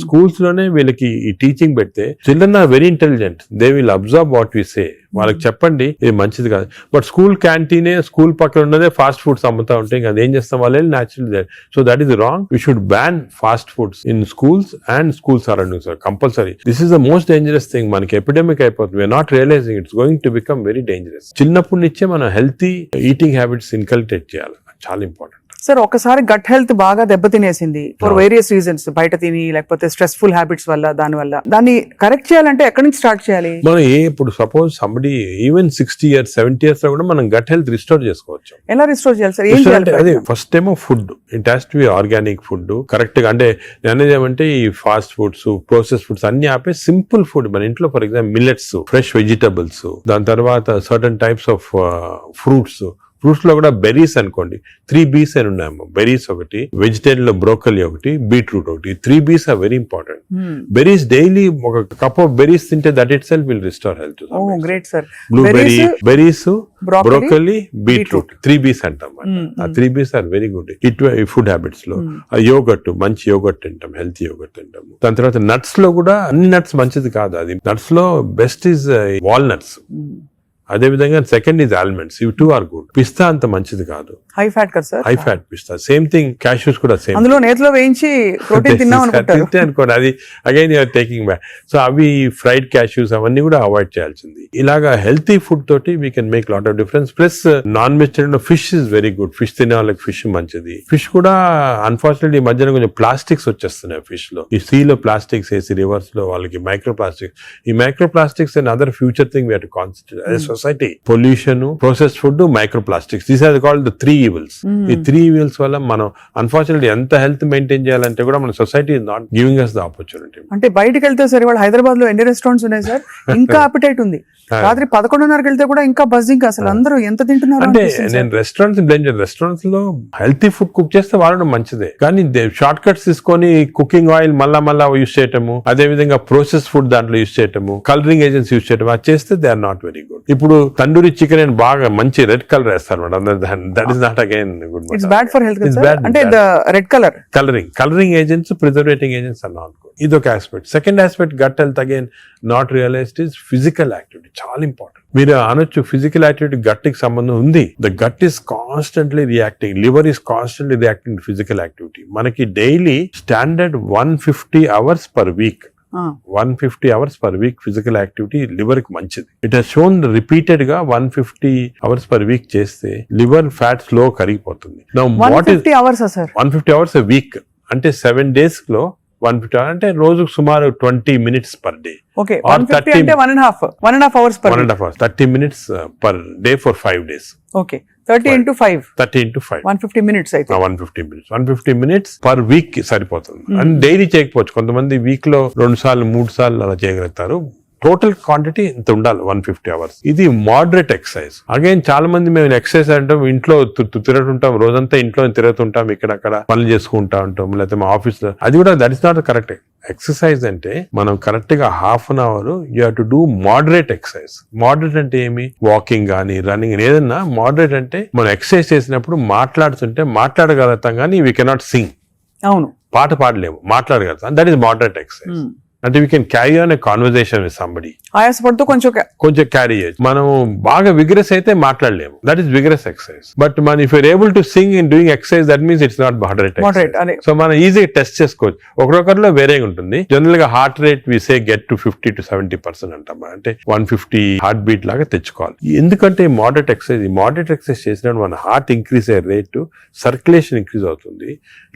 Schools లోనే వీళ్ళకి ఈ టీచింగ్ పెడితే children are very intelligent, they will observe what we say. వాళ్ళకి చెప్పండి ఇది మంచిది కాదు. బట్ స్కూల్ క్యాంటీనే, స్కూల్ పక్కన ఉన్నదే ఫాస్ట్ ఫుడ్స్ అమ్ముతా ఉంటే ఇంకా అదేం చేస్తాం వాళ్ళు natural. So that is wrong. We should ban fast foods in schools and school surroundings compulsory. This is the most dangerous thing. మనకి ఎపిడమిక్ అయిపోతుంది. We're not realising it's going to become very dangerous. చిన్నప్పటి నుంచే మనం healthy eating habits inculcate చేయాలి. చాలా important. Sir ఒకసారి gut health బాగా దెబ్బతినేసింది ఫర్ వేరియస్ రీజన్స్, బయట తిని లేకపోతే స్ట్రెస్ఫుల్ హ్యాబిట్స్ వల్ల, దాన్ని కరెక్ట్ చేయాలంటే ఎక్కడి నుంచి స్టార్ట్ చేయాలి? మనం ఇప్పుడు suppose somebody even 60 years 70 years లో కూడా మనం గట్ హెల్త్ రిస్టోర్ చేసుకోవచ్చు. ఎలా రిస్టోర్ చేయాలి సార్? ఏం చేయాలి? అదే ఫస్ట్ ఏమో food, it has to be organic food correct గా. అంటే అనేది ఏమంటే ఈ ఫాస్ట్ ఫుడ్స్, ప్రాసెస్ ఫుడ్స్ అన్ని ఆపే సింపుల్ ఫుడ్ మన ఇంట్లో, for example millets, fresh vegetables, దాని తర్వాత సర్టన్ టైప్స్ ఆఫ్ ఫ్రూట్స్ లో కూడా బెర్రీస్ అనుకోండి, 3 B's అని ఉన్నాయమ్మా. బెర్రీస్ ఒకటి, వెజిటేరియన్ లో బ్రోకలీ ఒకటి, బీట్రూట్ ఒకటి. 3 B's are very important. Berries daily ఒక కప్ ఆఫ్ బెర్రీస్ తింటే that itself will restore health. Great sir. Blueberry, berries, broccoli, beetroot, 3 B's అంటాం. ఆ 3 B's are very good food habits లో. Yoghurt, మంచి yoghurt తింటాం, healthy yoghurt తింటాము. దాని తర్వాత నట్స్ లో కూడా అన్ని నట్స్ మంచిది కాదు. అది నట్స్ లో బెస్ట్ ఈజ్ వాల్నట్స్. అదే విధంగా సెకండ్ ఈజ్ ఆల్మండ్స్. ఇవి 2 ఆర్ గుడ్. పిస్తా అంత మంచిది కాదు, హై ఫ్యాట్ కదా సార్. హై ఫ్యాట్ పిస్తా. సేమ్ థింగ్ క్యాష్యూస్ కూడా సేమ్. అందులో నేతిలో వేయించి ప్రోటీన్ తిన్నాం అనుకోండి, అది again you're taking back. So అవి ఫ్రైడ్ క్యాష్యూస్ అవన్నీ కూడా అవాయిడ్ చేయాల్సింది. ఇలాగా హెల్తీ ఫుడ్ తోటి we can make lot of difference. Plus non vegetarian fish is very good. Fish తినే వాళ్ళకి ఫిష్ మంచిది. ఫిష్ కూడా అన్ఫార్చునేట్లీ ఈ మధ్యన కొంచెం ప్లాస్టిక్స్ వచ్చేస్తున్నాయి ఫిష్ లో. ఈ సీ లో ప్లాస్టిక్స్ వేసి రివర్స్ లో వాళ్ళకి మైక్రో ప్లాస్టిక్స్. ఈ micro plastics and other future thing we have to concentrate as a society. Pollution, processed food, micro plastics, these are called the 3 evils. ఈ 3 evils వల్ల మనం అన్ఫార్చునేట్లీ ఎంత హెల్త్ మెయింటైన్ చేయాలంటే కూడా మన society is not giving us the opportunity. అంటే బయటకు వెళ్తే సరే, వాళ్ళు హైదరాబాద్ లో ఎన్ని రెస్టారెంట్స్ ఉన్నాయి సార్, ఇంకా అపిటైట్ ఉంది. రాత్రి 11:30కి వెళ్తే కూడా ఇంకా బజ్జింగ్. అసలు అందరూ ఎంత తింటున్నారు అంటే నేను రెస్టారెంట్స్ బ్లేమ్ చేయను. రెస్టారెంట్స్ లో హెల్తీ ఫుడ్ కుక్ చేస్తే వాడడం మంచిదే, కానీ షార్ట్ కట్స్ తీసుకొని కుకింగ్ ఆయిల్ మళ్ళా యూస్ చేయటము, అదే విధంగా ప్రాసెస్ ఫుడ్ దాంట్లో యూస్ చేయటము, కలరింగ్ ఏజెంట్స్ యూస్ చేయటం, అది చేస్తే they are not very good. ఇప్పుడు తండూరి చికెన్ అని బాగా మంచి రెడ్ కలర్ వేస్తారు madam. That is not again good. It's bad for health. అంటే red colouring agents, preserving agents are not good. ఇదొక aspect. Second aspect gut health again not realised is physical activity. చాలా important. మీరు అనొచ్చు physical activity gut కి సంబంధం ఉంది. The gut is constantly reacting, liver is constantly reacting to physical activity. మనకి daily standard 150 hours per week. 150 hours per week physical activity liver కి మంచిది. It has shown repeated గా 150 hours per week చేస్తే liver fat slow కరిగిపోతుంది. 150 hours a week అంటే 7 days లో 150 hours అంటే రోజుకు సుమారు 20 minutes per day. Okay, 150 అంటే 1.5 hours per 1.5 hours, 30 minutes per day for 5 days. Okay, 30 into 5. 150 minutes అయితే 150 minutes per week కి సరిపోతుంది. అండ్ డైలీ చేయకపోవచ్చు. కొంతమంది వీక్ లో 2 సార్లు 3 సార్లు అలా చేయగలుగుతారు. టోటల్ క్వాంటిటీ ఇంత ఉండాలి 150 hours. ఇది మోడరేట్ ఎక్సర్సైజ్. అగైన్ చాలా మంది మేము ఎక్సర్సైజ్ అంటాం, ఇంట్లో తిరుగుతుంటాం, రోజంతా ఇంట్లో తిరుగుతుంటాం, ఇక్కడక్కడ పనులు చేసుకుంటా ఉంటాం, లేకపోతే మా ఆఫీస్ లో. అది కూడా that is not correct. Exercise అంటే మనం కరెక్ట్ గా ½ an hour you have to do moderate exercise. Moderate అంటే ఏమి? వాకింగ్ కానీ రన్నింగ్, ఏదన్నా మోడరేట్ అంటే మనం ఎక్సర్సైజ్ చేసినప్పుడు మాట్లాడుతుంటే మాట్లాడగలుగుతాం, కానీ వీ కెనాట్ సింగ్. అవును, పాట పాడలేము, మాట్లాడగలుగుతాం. That is moderate exercise. అంటే we can carry on a conversation with somebody. ఆయాసపడుతూ కొంచెం క్యారీ చేయొచ్చు. మనం బాగా విగ్రెస్ అయితే మాట్లాడలేము, that is vigorous exercise. But మన if you're able to sing in doing exercise, that means it's not moderate. So మనం ఈజీగా టెస్ట్ చేసుకోవచ్చు. ఒకరొకరిలో వేరేగా ఉంటుంది. జనరల్ గా heart rate we say get to 50 to 70% అంటాం. అంటే 150 హార్ట్ బీట్ లాగా తెచ్చుకోవాలి. ఎందుకంటే మోడరేట్ ఎక్సర్సైజ్ చేసినప్పుడు మన హార్ట్ ఇంక్రీజ్ అయ్యే రేటు, సర్క్యులేషన్ ఇంక్రీజ్ అవుతుంది,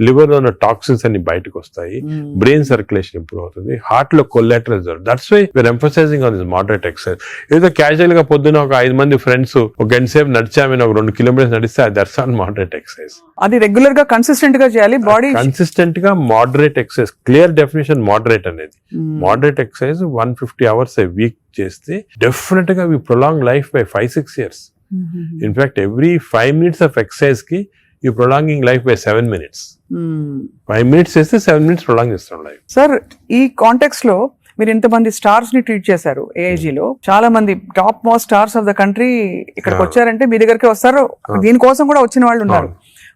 లివర్ లో ఉన్న టాక్సిన్స్ అన్ని బయటకు వస్తాయి, బ్రెయిన్ సర్క్యులేషన్ ఇంప్రూవ్ అవుతుంది, హార్ట్ లో collateral. That's why we're emphasising on this moderate exercise. ఏదో క్యాజువల్ గా పొద్దున ఒక 5 మంది ఫ్రెండ్స్ ఒక గంట సేపు నడిచామని ఒక 2 kilometers నడిస్తే దట్స్ నాట్ మోడరేట్ ఎక్సర్సైజ్. అది రెగ్యులర్ గా కన్సిస్టెంట్ గా చేయాలి. బాడీ కన్సిస్టెంట్ గా moderate exercise. Clear definition moderate అనేది. Moderate exercise 150 hours a week చేస్తే డెఫినెట్ గా we prolong life by 5-6 years. In fact every 5 minutes of exercise కి you prolonging life by 7 minutes. 5 minutes చేస్తే 7 minutes prolong చేస్తాం life. Sir, ఈ context లో మీరు ఇంతమంది స్టార్స్ ని ట్రీట్ చేశారు. AIG లో చాలా మంది top most stars of the country ఇక్కడికి వచ్చారంటే మీ దగ్గరికి వస్తారు. దీనికోసం కూడా వచ్చిన వాళ్ళు ఉన్నారు.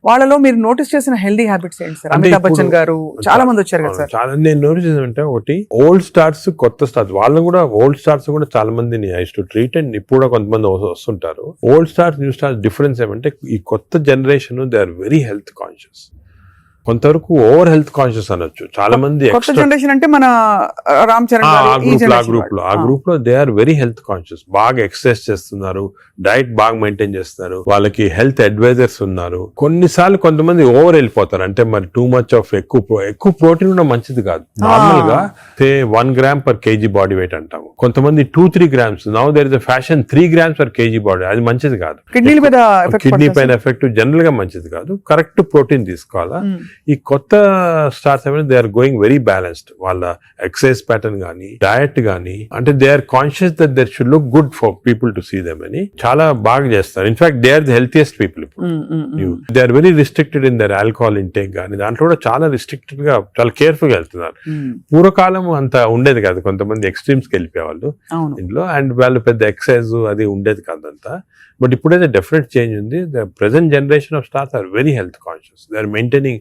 వాళ్ళలో మీరు నోటీస్ చేసిన హెల్దీ హ్యాబిట్స్ ఏంటి సార్? అంటే అమితాబ్ ఇప్పుడు- బచ్చన్ గారు చాలా మంది వచ్చారు కదా సార్. చాలా నేను నోటీస్ చేసానంటే ఒకటి ఓల్డ్ స్టార్స్, కొత్త స్టార్స్, వాళ్ళు కూడా ఓల్డ్ స్టార్స్ కూడా చాలా మందిని ఐస్ టు ట్రీట్ అండ్ ఇప్పుడు కూడా కొంతమంది వస్తుంటారు. Old stars, new stars difference ఏమంటే ఈ కొత్త generation they are very health conscious, కొంతవరకు ఓవర్ హెల్త్ కాన్షియస్ అనొచ్చు. చాలా మంది కొత్త జనరేషన్ అంటే మన రామ్ చరణ్ గారు, ఈ generation వాళ్ళు. ఆ గ్రూప్ లో they are very health conscious, బాగా ఎక్సర్సైజ్ చేస్తున్నారు, డైట్ బాగా మెయింటైన్ చేస్తున్నారు, వాళ్ళకి హెల్త్ అడ్వైజర్స్ ఉన్నారు. కొన్నిసార్లు కొంతమంది ఓవర్ వెళ్ళిపోతారు, అంటే మరి టూ మచ్ ఆఫ్ ఎక్కువ ప్రోటీన్ కూడా మంచిది కాదు. నార్మల్ గా 1 gram per KG body weight అంటాము, కొంతమంది 2-3 grams. Now there is a fashion 3 grams per KG body, అది మంచిది కాదు. కిడ్నీల మీద effect కిడ్నీ పడుతుందా పైన ఎఫెక్ట్ జనరల్ గా మంచిది కాదు. కరెక్ట్ ప్రోటీన్ తీసుకోవాలా. ఈ కొత్త స్టార్స్ ఏమైనా they are going very balanced, వాళ్ళ ఎక్సర్సైజ్ ప్యాటర్న్ గానీ డయట్ గానీ, అంటే they are conscious that their should look good for people to see them అని చాలా బాగా చేస్తారు. In fact they are the healthiest people ఇప్పుడు. They are very restricted in their alcohol intake గానీ, దాంట్లో కూడా చాలా రిస్ట్రిక్టెడ్ గా చాలా కేర్ఫుల్ గా వెళ్తున్నారు. పూర్వకాలం అంత ఉండేది కాదు, కొంతమంది ఎక్స్ట్రీమ్స్ కి వెళ్ళిపోయేవాళ్ళు ఇంట్లో, అండ్ వాళ్ళు పెద్ద ఎక్సర్సైజ్ అది ఉండేది కాదంతా. బట్ ఇప్పుడైతే డెఫినెట్ చేంజ్ ఉంది. The present generation of stars are very health conscious, they are maintaining,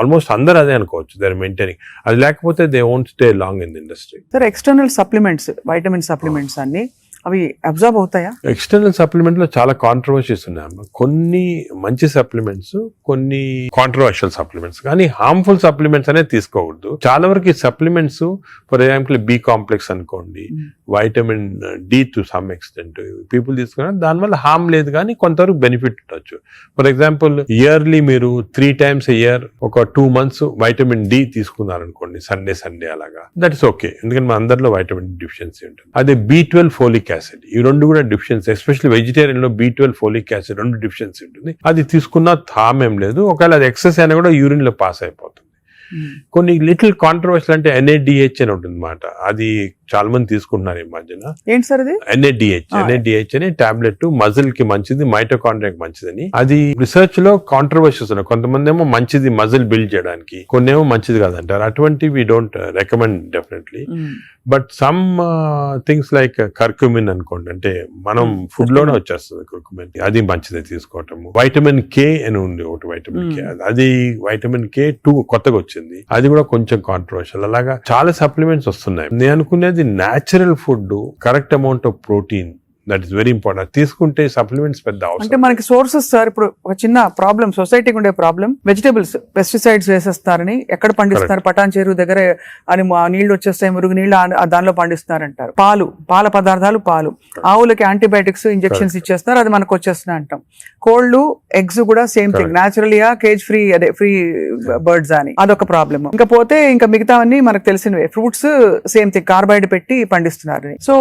almost అందరూ అదే అనుకోవచ్చు, దే ఆర్ మెయింటైనింగ్. అది లేకపోతే they won't stay long in the industry. Sir external supplements, vitamin supplements అన్ని అవి observe అవుతాయా? External supplement లో చాలా కాంట్రవర్సీస్ ఉన్నాయి. కొన్ని మంచి సప్లిమెంట్స్, కొన్ని కాంట్రవర్షియల్ సప్లిమెంట్స్, కానీ హార్మ్ఫుల్ సప్లిమెంట్స్ అనేది తీసుకోకూడదు. చాలా వరకు ఈ supplements, for example B complex అనుకోండి, vitamin D to some extent people తీసుకున్నా దానివల్ల హార్మ్ లేదు, కానీ కొంతవరకు బెనిఫిట్ ఉండొచ్చు. ఫర్ ఎగ్జాంపుల్ ఇయర్లీ మీరు 3 times a year ఒక 2 months వైటమిన్ డి తీసుకున్నారనుకోండి, సండే అలాగా, దట్ ఇస్ ఓకే, ఎందుకంటే మన అందరిలో వైటమిన్ డిఫిషియన్సీ ఉంటుంది. అదే B12 ఫోలిక్ యాసిడ్, ఈ రెండు కూడా డిఫిషియన్సీ, ఎస్పెషల్లీ వెజిటేరియన్ లో B12 ఫోలిక్ యాసిడ్ రెండు డిఫిషియన్సీ ఉంటుంది. అది తీసుకున్నా హార్మ్ ఏం లేదు, ఒకవేళ అది ఎక్సెస్ అయినా కూడా యూరిన్ లో పాస్ అయిపోతుంది. కొన్ని లిటిల్ కాంట్రవర్షియల్ అంటే NADH అని ఉంటుంది అన్నమాట, అది చాలా మంది తీసుకుంటున్నారు ఈ మధ్యన. ఏంటి సార్ అది? NADH అని టాబ్లెట్, మజిల్ కి మంచిది, మైటోకాండ్రియాకి మంచిదని. అది రిసర్చ్ లో కాంట్రవర్షియస్ ఉన్నాయి. కొంతమంది ఏమో మంచిది మజిల్ బిల్డ్ చేయడానికి, కొన్ని ఏమో మంచిది కాదంటారు. అటువంటి we don't recommend definitely. But some things like curcumin అనుకోండి, అంటే మనం ఫుడ్ లోనే వచ్చేస్తుంది కర్క్యూమిన్, అది మంచిది తీసుకోవటం. వైటమిన్ K అని ఉంది ఒకటి, వైటమిన్ K, అది వైటమిన్ K2 కొత్తగా వచ్చింది, అది కూడా కొంచెం కాంట్రవర్షియల్. అలాగా చాలా సప్లిమెంట్స్ వస్తున్నాయి. నేను అనుకునేది natural food, correct amount of protein, that is very important. తీసుకుంటే సప్లిమెంట్స్ పెద్ద అవసరం. అంటే మనకి సోర్సెస్ సార్, ఇప్పుడు ఒక చిన్న ప్రాబ్లం, సొసైటీకి ఉండే ప్రాబ్లం, వెజిటబుల్స్ పెస్టిసైడ్స్ వేసేస్తారని, ఎక్కడ పండిస్తున్నారు, పటాన్ చెరువు దగ్గర అని నీళ్లు వచ్చేస్తాయి, మురుగు నీళ్లు దానిలో పండిస్తున్నారంటారు. పాల పదార్థాలు, ఆవులకి యాంటీబయాటిక్స్ ఇంజెక్షన్స్ ఇచ్చేస్తున్నారు, అది మనకు వచ్చేస్తున్నాయి అంటాం. కోళ్లు, ఎగ్స్ కూడా సేమ్ థింగ్, న్యాచురల్గా కేజ్ ఫ్రీ, అదే ఫ్రీ బర్డ్స్ అని, అదొక ప్రాబ్లమ్. ఇంకా పోతే ఇంకా మిగతావన్నీ మనకు తెలిసినవే. ఫ్రూట్స్ సేమ్ థింగ్, కార్బైడ్ పెట్టి పండిస్తున్నారు. సో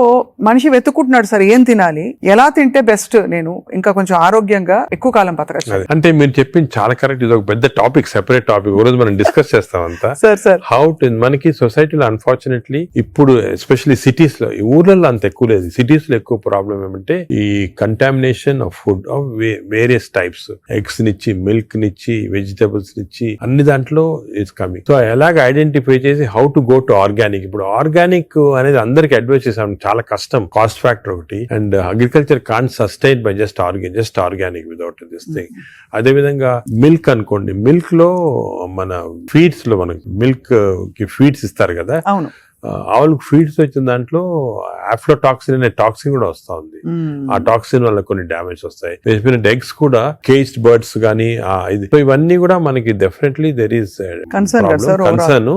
మనిషి వెతుక్కుంటున్నాడు సార్ ఏం తినాలి, ఎలా తింటే బెస్ట్, నేను ఇంకా కొంచెం ఆరోగ్యంగా ఎక్కువ కాలం బతకచ్చు. అంటే మీరు చెప్పింది చాలా కరెక్ట్. ఇది ఒక పెద్ద టాపిక్, సెపరేట్ టాపిక్, ఓ రోజు మనం డిస్కస్ చేస్తాం అంతా. సార్ హౌ టు, మనకి సొసైటీలో అన్ఫార్చునేట్లీ ఇప్పుడు ఎస్పెషల్లీ సిటీస్ లో, ఊర్లలో అంత ఎక్కువ లేదు, సిటీస్ లో ఎక్కువ ప్రాబ్లం ఏమంటే ఈ contamination of food of various types, eggs నిచ్చి, మిల్క్ నిచ్చి, వెజిటబుల్స్ నిచ్చి, అన్ని దాంట్లో ఇట్స్ కమింగ్. సో ఎలాగ ఐడెంటిఫై చేసి how to go to organic. ఇప్పుడు ఆర్గానిక్ అనేది అందరికి అడ్వైస్ చేసాం, చాలా కష్టం, కాస్ట్ ఫ్యాక్టర్ ఒకటి, and agriculture can't sustain by just organic without this thing. అదే విధంగా మిల్క్ అనుకోండి, మిల్క్ లో మన ఫీడ్స్ లో మనకి మిల్క్ కి ఫీడ్స్ ఇస్తారు కదా, అవును, ఆవులకు ఫీడ్స్ వచ్చిన దాంట్లో ఆఫ్లోటాక్సిన్ అనే టాక్సిన్ కూడా వస్తా ఉంది. ఆ టాక్సిన్ వల్ల కొన్ని డ్యామేజ్ వస్తాయి. ఎగ్స్ కూడా కేజ్డ్ బర్డ్స్ గానీ, సో ఇవన్నీ కూడా మనకి డెఫినెట్లీ దెర్ ఈస్ కన్సర్న్.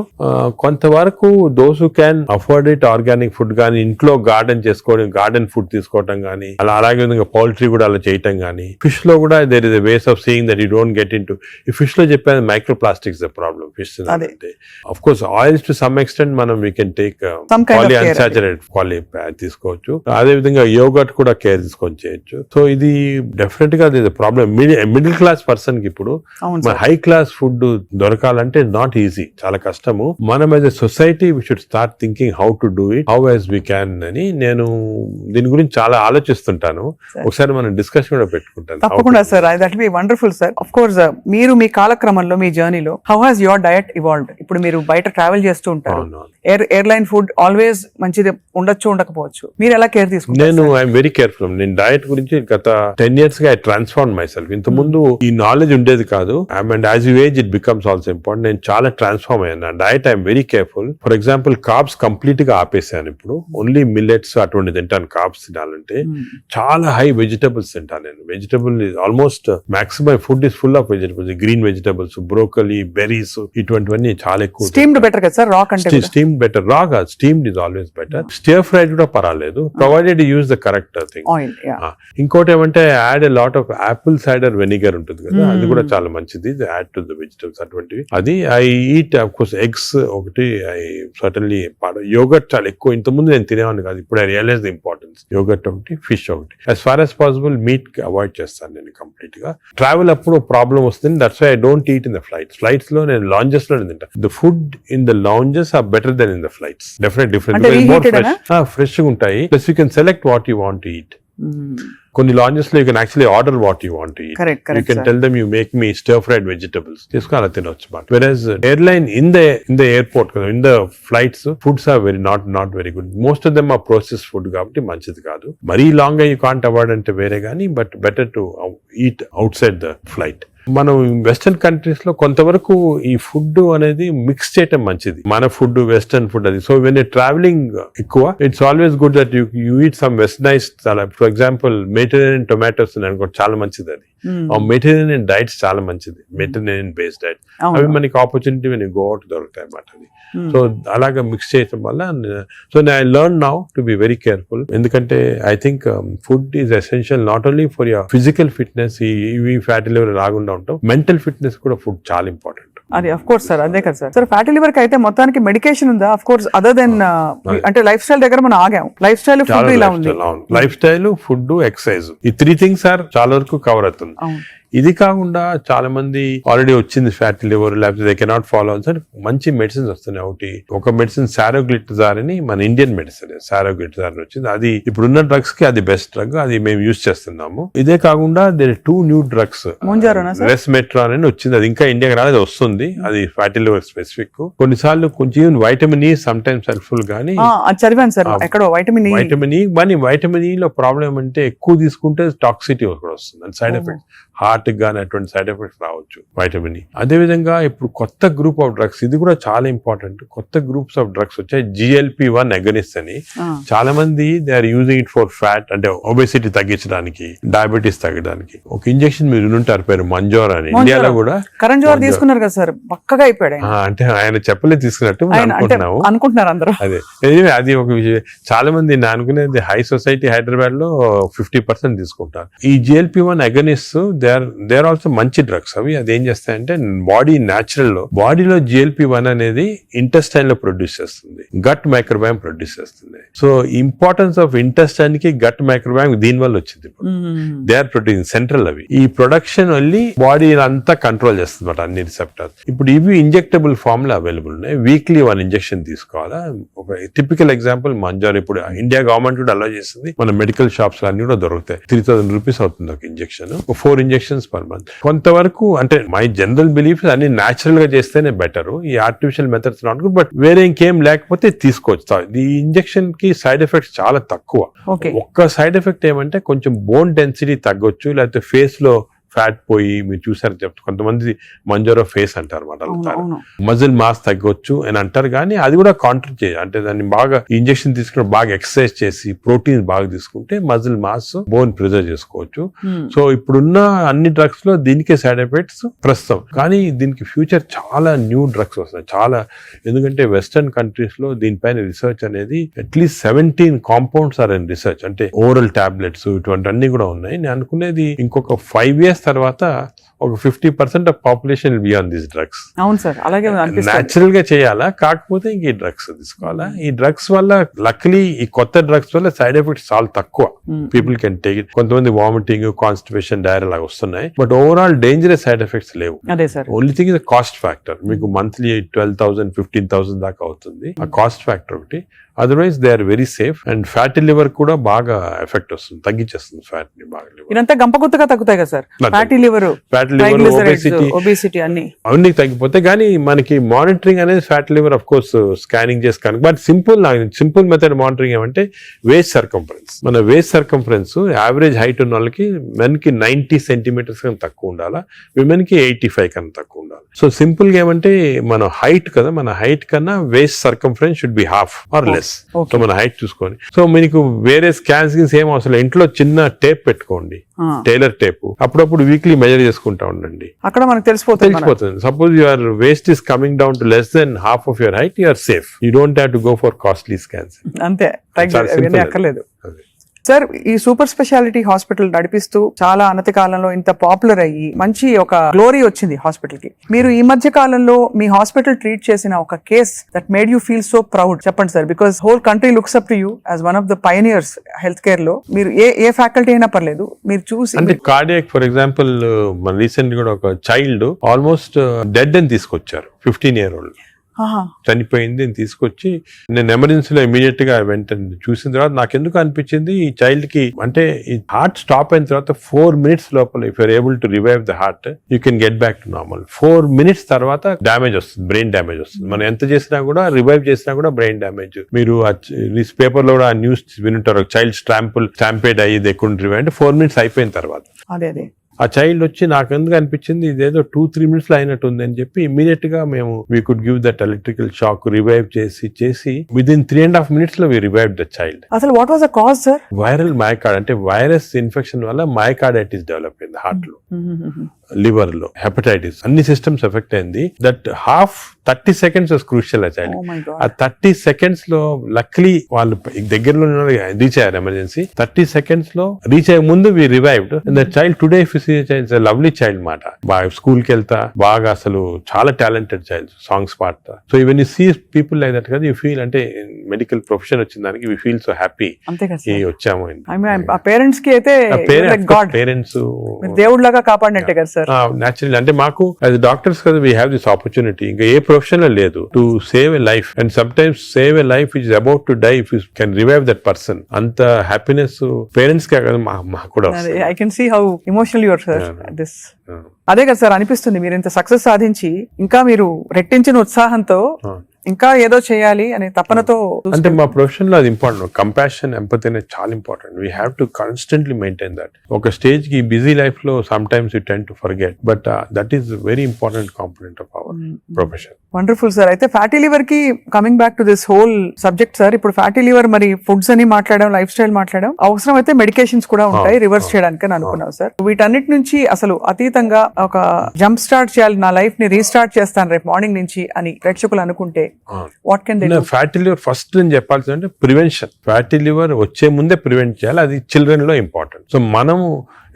కొంతవరకు those who can afford it, organic food కానీ, ఇంట్లో గార్డెన్ చేసుకోవడం, గార్డెన్ ఫుడ్ తీసుకోవడం కానీ, అలాగే విధంగా పౌల్ట్రీ కూడా అలా చేయటం కానీ. ఫిష్ లో కూడా there is a ways of seeing that you don't get into. ఈ ఫిష్ లో చెప్పేది micro plastics the problem. Fish అంటే of course oils to some extent మనం వీ కెన్ టేక్ పాలిఅన్సాచురేటెడ్ తీసుకోవచ్చు. అదే విధంగా యోగర్ట్ కూడా కేర్ తీసుకొని చేయొచ్చు. సో ఇది డెఫినెట్ గా ప్రాబ్లం. మిడిల్ క్లాస్ పర్సన్ కి ఇప్పుడు హై క్లాస్ ఫుడ్ దొరకాలంటే నాట్ ఈజీ, చాలా కష్టము. మనం as a society we should start thinking how to do it, how as we can అని నేను దీని గురించి చాలా ఆలోచిస్తుంటాను. ఒకసారి మనం డిస్కషన్ కూడా పెట్టుకుంటాను. తప్పకుండా sir, that be wonderful sir. Of course మీరు మీ కాలక్రమంలో, మీ జర్నీలో how has your diet evolved? ఇప్పుడు మీరు బయట ట్రావెల్ చేస్తూ ఉంటారు, ఎయిర్లైన్ ఫుడ్ ఆల్వేస్ మంచిది ఉండొచ్చు, ఉండకపోవచ్చు. ఉండకపోవచ్చు. మీరు ఎలా కేర్ తీసుకుంటారు? నేను ఐఎమ్ వెరీ కేర్ఫుల్. నేను డయట్ గురించి గత 10 years గా ఐ ట్రాన్స్ఫార్మ్ మై సెల్ఫ్. ఇంత ముందు ఈ నాలెడ్జ్ ఉండేది కాదు. And as you age it becomes also important. నేను చాలా ట్రాన్స్ఫార్మ్ అయ్యాను. నా diet I'm very careful. For example carbs complete గా ఆపేసాను. ఇప్పుడు ఓన్లీ మిల్లెట్స్ అటువంటి తింటాను. కార్బ్స్ తినాలంటే చాలా హై వెజిటబుల్స్ తింటాను నేను. Vegetable almost maximum food is full of vegetables. Green vegetables, broccoli, berries, ఇటువంటివన్నీ చాలా ఎక్కువ. స్టీమ్డ్ బెటర్ కదా సార్? రా కంటే స్టీమ్ బెటర్. రా కాదు, steamed is always better. Stir fried కూడా పర్వాలేదు, provided use the correct thing. Oil. ఇంకోటి ఏమంటే add a lot of Apple cider vinegar ఉంటుంది కదా, అది కూడా చాలా మంచిది. యాడ్ టు ద వెజిటబుల్స్ అటువంటివి. అది I eat of course eggs ఒకటి. ఐ సర్టన్లీ యోగర్ట్ చాలా ఎక్కువ. ఇంతకుముందు నేను తినేవాడిని కాదు, ఇప్పుడు I realize the importance. Yogurt ఒకటి, ఫిష్ ఒకటి. As far as possible meat avoid చేస్తాను నేను కంప్లీట్ గా. ట్రావెల్ అప్పుడు ప్రాబ్లం వస్తుంది. That's why I don't eat in the flights. Flights లో నేను లాంజెస్ లో తింటా. The food in the lounges are better than in the flights. Definite different. Fresh గా ఉంటాయి. Plus you can select what you want to eat. కొన్ని lounges లో you can actually order what you want to eat. You can tell them you make me stir fried vegetables. తీసుకుని అలా తినొచ్చు. Versus airline in the airport కదా, in the flights foods are very not very good. Most of them are process food కాబట్టి మంచిది కాదు. మరీ long గా you can't avoid అంటే వేరే కానీ, but better to eat out side the flight. మనం వెస్టర్న్ కంట్రీస్ లో కొంతవరకు ఈ ఫుడ్ అనేది మిక్స్ చేయటం మంచిది. మన ఫుడ్ వెస్టర్న్ ఫుడ్ అది. సో వెన్ ట్రావెలింగ్ ఎక్కువ, it's always good that you eat some westernise. For example Mediterranean tomatoes అనుకోండి, చాలా మంచిది అది. మెడిటరేనియన్ డైట్స్ చాలా మంచిది. మెడిటరేనియన్ బేస్డ్ డైట్ అవి మనకి ఆపర్చునిటీ వెన్ గో అవుట్ దొరుకుతాయి అన్నమాట. అది సో అలాగా మిక్స్ చేయటం వల్ల. So I learn now to be very careful. ఎందుకంటే I think food is essential not only for your physical fitness, ఈ ఫ్యాటీ లివర్ రాకుండా ఉంటాం, మెంటల్ ఫిట్నెస్ కూడా ఫుడ్ చాలా ఇంపార్టెంట్. అది అఫ్ కోర్స్ సార్, అదే కదా సార్. సార్ ఫ్యాటీ లివర్ కి అయితే మొత్తానికి మెడికేషన్ ఉందా? అఫ్ కోర్స్ అదర్ దెన్ అంటే లైఫ్ స్టైల్ దగ్గర మనం ఆగాం. లైఫ్ స్టైల్, ఫుడ్ ఇలా ఉంది. లైఫ్ స్టైల్, ఫుడ్, ఎక్సర్సైజ్, ఈ 3 things ఆర్ చాలా వరకు కవర్ అవుతుంది. ఇది కాకుండా చాలా మంది ఆల్రెడీ వచ్చింది ఫ్యాటీ లివర్, లేకపోతే దే కెనాట్ ఫాలో అని మంచి మెడిసిన్స్ వస్తున్నాయి. ఒక మెడిసిన్ సారోగ్లిటజార్ అని, మన ఇండియన్ మెడిసిన్ సారోగ్లిటజార్ వచ్చింది. అది ఇప్పుడున్న డ్రగ్స్ కి అది బెస్ట్ డ్రగ్. అది మేము యూజ్ చేస్తున్నాము. ఇదే కాకుండా దేర్ 2 new drugs. రెస్మెట్రాన్ అని వచ్చింది. అది ఇంకా ఇండియాకి రాలేదు, వస్తుంది. అది ఫ్యాటీ లివర్ స్పెసిఫిక్. కొన్నిసార్లు కొంచెం vitamin E some times helpful గానీ చదివాను సార్ ఎక్కడో వైటమిన్ ఈ లో ప్రాబ్లం అంటే ఎక్కువ తీసుకుంటే టాక్సిటీ కూడా వస్తుంది. అండ్ సైడ్ ఎఫెక్ట్స్, హార్ట్ గానీ అటువంటి సైడ్ ఎఫెక్ట్స్ రావచ్చు వైటమిన్ ఈ. అదే విధంగా ఇప్పుడు కొత్త గ్రూప్ ఆఫ్ డ్రగ్స్, ఇది కూడా చాలా ఇంపార్టెంట్. కొత్త గ్రూప్స్ ఆఫ్ డ్రగ్స్ వచ్చాయి. GLP-1 అగనిస్ట్ అని. చాలా మంది they are using it for fat, అంటే ఒబెసిటీ తగ్గించడానికి, డయాబెటీస్ తగ్గడానికి. ఒక ఇంజెక్షన్ మీరు వినుంటారు పేరు మంజోర్ అని. ఇండియాలో కూడా కరణ్ జోహర్ తీసుకున్నారు కదా సార్, పక్కగా అయిపోయాడు. అంటే ఆయన చెప్పలేదు తీసుకున్నట్టు అనుకుంటున్నారు అందరూ. అదే అది ఒక విషయం. చాలా మంది నేను అనుకునేది హై సొసైటీ హైదరాబాద్ లో 50% తీసుకుంటారు. ఈ GLP-1 agonist they are also మంచి డ్రగ్స్. అవి అది ఏం చేస్తాయంటే బాడీ న్యాచురల్ లో, బాడీలో GLP-1 అనేది ఇంటెస్టైన్ లో ప్రొడ్యూస్ చేస్తుంది, గట్ మైక్రోబయామ్ ప్రొడ్యూస్ చేస్తుంది. సో ఇంపార్టెన్స్ ఆఫ్ ఇంటెస్టైన్ కి గట్ మైక్రోబయామ్ దీని వల్ల వచ్చింది. They are producing central. అవి ఈ ప్రొడక్షన్ వెళ్ళి బాడీ అంతా కంట్రోల్ చేస్తుంది అన్నమాట, అన్ని రిసెప్టర్స్. ఇప్పుడు ఇవి ఇంజెక్టబుల్ ఫామ్ లో అవైలబుల్ ఉన్నాయి. వీక్లీ 1 ఇంజెక్షన్ తీసుకోవాలా. ఒక టిపికల్ ఎగ్జాంపుల్ మంజోర్. ఇప్పుడు ఇండియా గవర్నమెంట్ కూడా అలౌ చేస్తుంది. మన మెడికల్ షాప్స్ అన్ని కూడా దొరుకుతాయి. 3000 రూపీస్ అవుతుంది ఒక ఇంజెక్షన్. 4 injections per month. కొంతవరకు అంటే మై జనరల్ బిలీఫ్ అన్ని న్యాచురల్ గా చేస్తేనే బెటర్. ఈ artificial methods not good. But వేరే ఇంకేం లేకపోతే తీసుకోవచ్చు. ఈ ఇంజెక్షన్ కి సైడ్ ఎఫెక్ట్స్ చాలా తక్కువ. ఒక్క సైడ్ ఎఫెక్ట్ ఏమంటే కొంచెం బోన్ డెన్సిటీ తగ్గొచ్చు, లేకపోతే ఫేస్ లో ఫ్యాట్ పోయి, మీరు చూసారు చెప్తే కొంతమంది మంజోరో ఫేస్ అంటారు అన్నమాట. మజిల్ మాస్ తగ్గొచ్చు అని అంటారు. కానీ అది కూడా కాంట్రీ చేయాలి. అంటే దాన్ని బాగా ఇంజెక్షన్ తీసుకుని బాగా ఎక్సర్సైజ్ చేసి ప్రోటీన్స్ బాగా తీసుకుంటే మజిల్ మాస్, బోన్ ప్రిజర్వ్ చేసుకోవచ్చు. సో ఇప్పుడున్న అన్ని డ్రగ్స్ లో దీనికే సైడ్ ఎఫెక్ట్స్ ప్రస్తుతం. కానీ దీనికి ఫ్యూచర్ చాలా న్యూ డ్రగ్స్ వస్తున్నాయి చాలా. ఎందుకంటే వెస్టర్న్ కంట్రీస్ లో దీనిపైన రీసెర్చ్ అనేది at least 17 compounds are in research. అంటే ఓరల్ టాబ్లెట్స్ ఇటువంటి అన్ని కూడా ఉన్నాయి. నేను అనుకునేది ఇంకొక 5 years తర్వాత ఒక 50% of population will be on this drugs. అవును సార్, అలాగే న్యాచురల్ గా చేయాలా, కాకపోతే ఇంక ఈ డ్రగ్స్ తీసుకోవాలా. ఈ డ్రగ్స్ వల్ల లక్లీ ఈ కొత్త డ్రగ్స్ వల్ల సైడ్ ఎఫెక్ట్స్ చాలా తక్కువ. People can take it. కొంతమంది వామిటింగ్, కాన్స్టిపేషన్, డైరియా లాగా వస్తున్నాయి. But overall dangerous side effects లేవు. Only thing is cost factor. మీకు మంత్లీ 12,000 15,000 దాకా అవుతుంది. ఆ కాస్ట్ ఫ్యాక్టర్ ఒకటి. Otherwise they are very safe. And fatty liver కూడా బాగా ఎఫెక్ట్ వస్తుంది, తగ్గించేస్తుంది ఫ్యాట్ ని బాగా. ఇదంతా గంపగుత్తగా తగ్గుతాయి కదా సార్, ఫ్యాటీ లివర్, ఒబేసిటీ అవన్నీ తగ్గిపోతాయి. కానీ మనకి మానిటరింగ్ అనేది fatty liver of course scanning చేసి కనుక, బట్ సింపుల్ మెథడ్ మానిటరింగ్ ఏమంటే వేస్ట్ సర్కంఫరెన్స్. మన వేస్ట్ సర్కంఫరెన్స్ యావరేజ్ హైట్ ఉన్న వాళ్ళకి మెన్ కి 90 సెంటీమీటర్స్ కన్నా తక్కువ ఉండాలా, విమెన్ కి 85 కన్నా తక్కువ ఉండాలి. సో సింపుల్ గా ఏమంటే మన హైట్ కదా, మన హైట్ కన్నా waist circumference should be half or less. So మన హైట్ చూసుకొని, సో మీకు వేరే స్కాన్స్ ఏం అవసరం, ఇంట్లో చిన్న టేప్ పెట్టుకోండి, టైలర్ టేప్, అప్పుడప్పుడు వీక్లీ మెజర్ చేసుకుంటా ఉండండి, అక్కడ మనకు తెలిసిపోతుంది. Suppose your waist is coming down to less than half of your height, you're safe. You don't have to go for costly scans. అంతే, అక్కర్లేదు. సార్, ఈ సూపర్ స్పెషాలిటీ హాస్పిటల్ నడిపిస్తూ చాలా అనతి కాలంలో ఇంత పాపులర్ అయ్యి మంచి ఒక గ్లోరీ వచ్చింది హాస్పిటల్ కి. మీరు ఈ మధ్య కాలంలో మీ హాస్పిటల్ ట్రీట్ చేసిన ఒక case that made you feel so proud చెప్పండి sir, because whole country looks up to you as one of the pioneers health care లో. మీరు ఏ ఫ్యాకల్టీ అయినా పర్లేదు, మీరు చూసి. అంటే కార్డియాక్ ఫర్ ఎగ్జాంపుల్, మన రీసెంట్ కూడా ఒక చైల్డ్ ఆల్మోస్ట్ డెడ్ అని తీసుకొచ్చారు, 15-year-old చనిపోయింది అని తీసుకొచ్చి, నేను ఎమర్జెన్సీలో ఇమీడియట్ గా వెంటనే చూసిన తర్వాత నాకు ఎందుకు అనిపించింది, ఈ చైల్డ్ కి అంటే ఈ హార్ట్ స్టాప్ అయిన తర్వాత 4 minutes లోపల if you're able to revive the heart, you can get back to normal. 4 minutes తర్వాత డ్యామేజ్ వస్తుంది, బ్రెయిన్ డ్యామేజ్ వస్తుంది. మనం ఎంత చేసినా కూడా, రివైవ్ చేసినా కూడా బ్రెయిన్ డ్యామేజ్. మీరు పేపర్ లో కూడా ఆ న్యూస్ వినుంటారు, చైల్డ్ స్టాంపేడ్ అయ్యి దే కుడెంట్ రివైవ్ అంటే 4 minutes అయిపోయిన తర్వాత. అదే ఆ చైల్డ్ వచ్చి నాకు ఎందుకు అనిపించింది ఇదేదో 2-3 minutes లో అయినట్టుంది అని చెప్పి ఇమీడియట్ గా మేము we could give that electrical shock, revive చేసి విదిన్ 3.5 minutes లో వి రివైవ్ ద చైల్డ్. అసలు what was the cause sir? Viral myocard, అంటే వైరస్ ఇన్ఫెక్షన్ వల్ల మయోకార్డైటిస్ డెవలప్ అయింది హార్ట్ లో, లివర్ లో, హెపటైటిస్, అన్ని సిస్టమ్స్ ఎఫెక్ట్ అయింది. That 30 seconds was crucial. ఆ చైల్డ్ ఆ 30 seconds లో లక్లీ వాళ్ళు దగ్గరలో రీచ్ అయ్యారు ఎమర్జెన్సీ. 30 seconds లో రీచ్ అయ్యే ముందు we revived. The child today lovely child మాట, బాగా స్కూల్ కి వెళ్తా, బాగా అసలు చాలా టాలెంటెడ్ చైల్డ్, సాంగ్స్ పాడతా. So even you see people like that కదా, యూ ఫీల్ అంటే మెడికల్ ప్రొఫెషన్ వచ్చిన దానికి వి ఫీల్ సో హ్యాపీ వచ్చాము. పేరెంట్స్ కి అయితే పేరెంట్స్ దేవుడు లాగా కాపాడినట్టే కదా సార్. న్యాచురల్ అంటే మాకు యాజ్ డాక్టర్స్ కదా, వీ హ్యావ్ దిస్ ఆపర్చునిటీ. ఇంకా ఏ ప్రొఫెషన్ లో లేదు to save a life, and sometimes save a life is about to die if you can revive that person. అంత హ్యాపీనెస్ పేరెంట్స్ కే కదా, మాకు కూడా. I can see how emotional you are sir. This అదే కదా sir అనిపిస్తుంది, మీరు ఇంత సక్సెస్ సాధించి ఇంకా మీరు రెట్టించిన ఉత్సాహంతో ఇంకా ఏదో చేయాలి అనే తపనతో. అంటే మా ప్రొఫెషన్ లో అది ఇంపార్టెంట్, కంపాషన్, ఎంపతి అనేది చాలా important. We have to constantly maintain that. ఒక స్టేజ్ కి బిజీ లైఫ్ లో some times you tend to forget, but that is very important component of our profession. Wonderful sir. అయితే fatty liver కి coming back to this whole subject sir, ఇప్పుడు fatty liver మరి foods అని మాట్లాడడం, life style మాట్లాడడం, అవసరం అయితే medications కూడా ఉంటాయి రివర్స్ చేయడానికి అని అనుకున్నాం సార్. వీటన్నిటి నుంచి అసలు అతీతంగా ఒక జంప్ స్టార్ట్ చేయాలి, నా లైఫ్ ని రీస్టార్ట్ చేస్తాను రేపు మార్నింగ్ నుంచి అని ప్రేక్షకులు అనుకుంటే what can they do? Fatty liver first నేను చెప్పాల్సింది అంటే ప్రివెన్షన్. ఫ్యాటీ లివర్ వచ్చే ముందే ప్రివెంట్ చేయాలి, అది చిల్డ్రన్ లో ఇంపార్టెంట్. సో మనము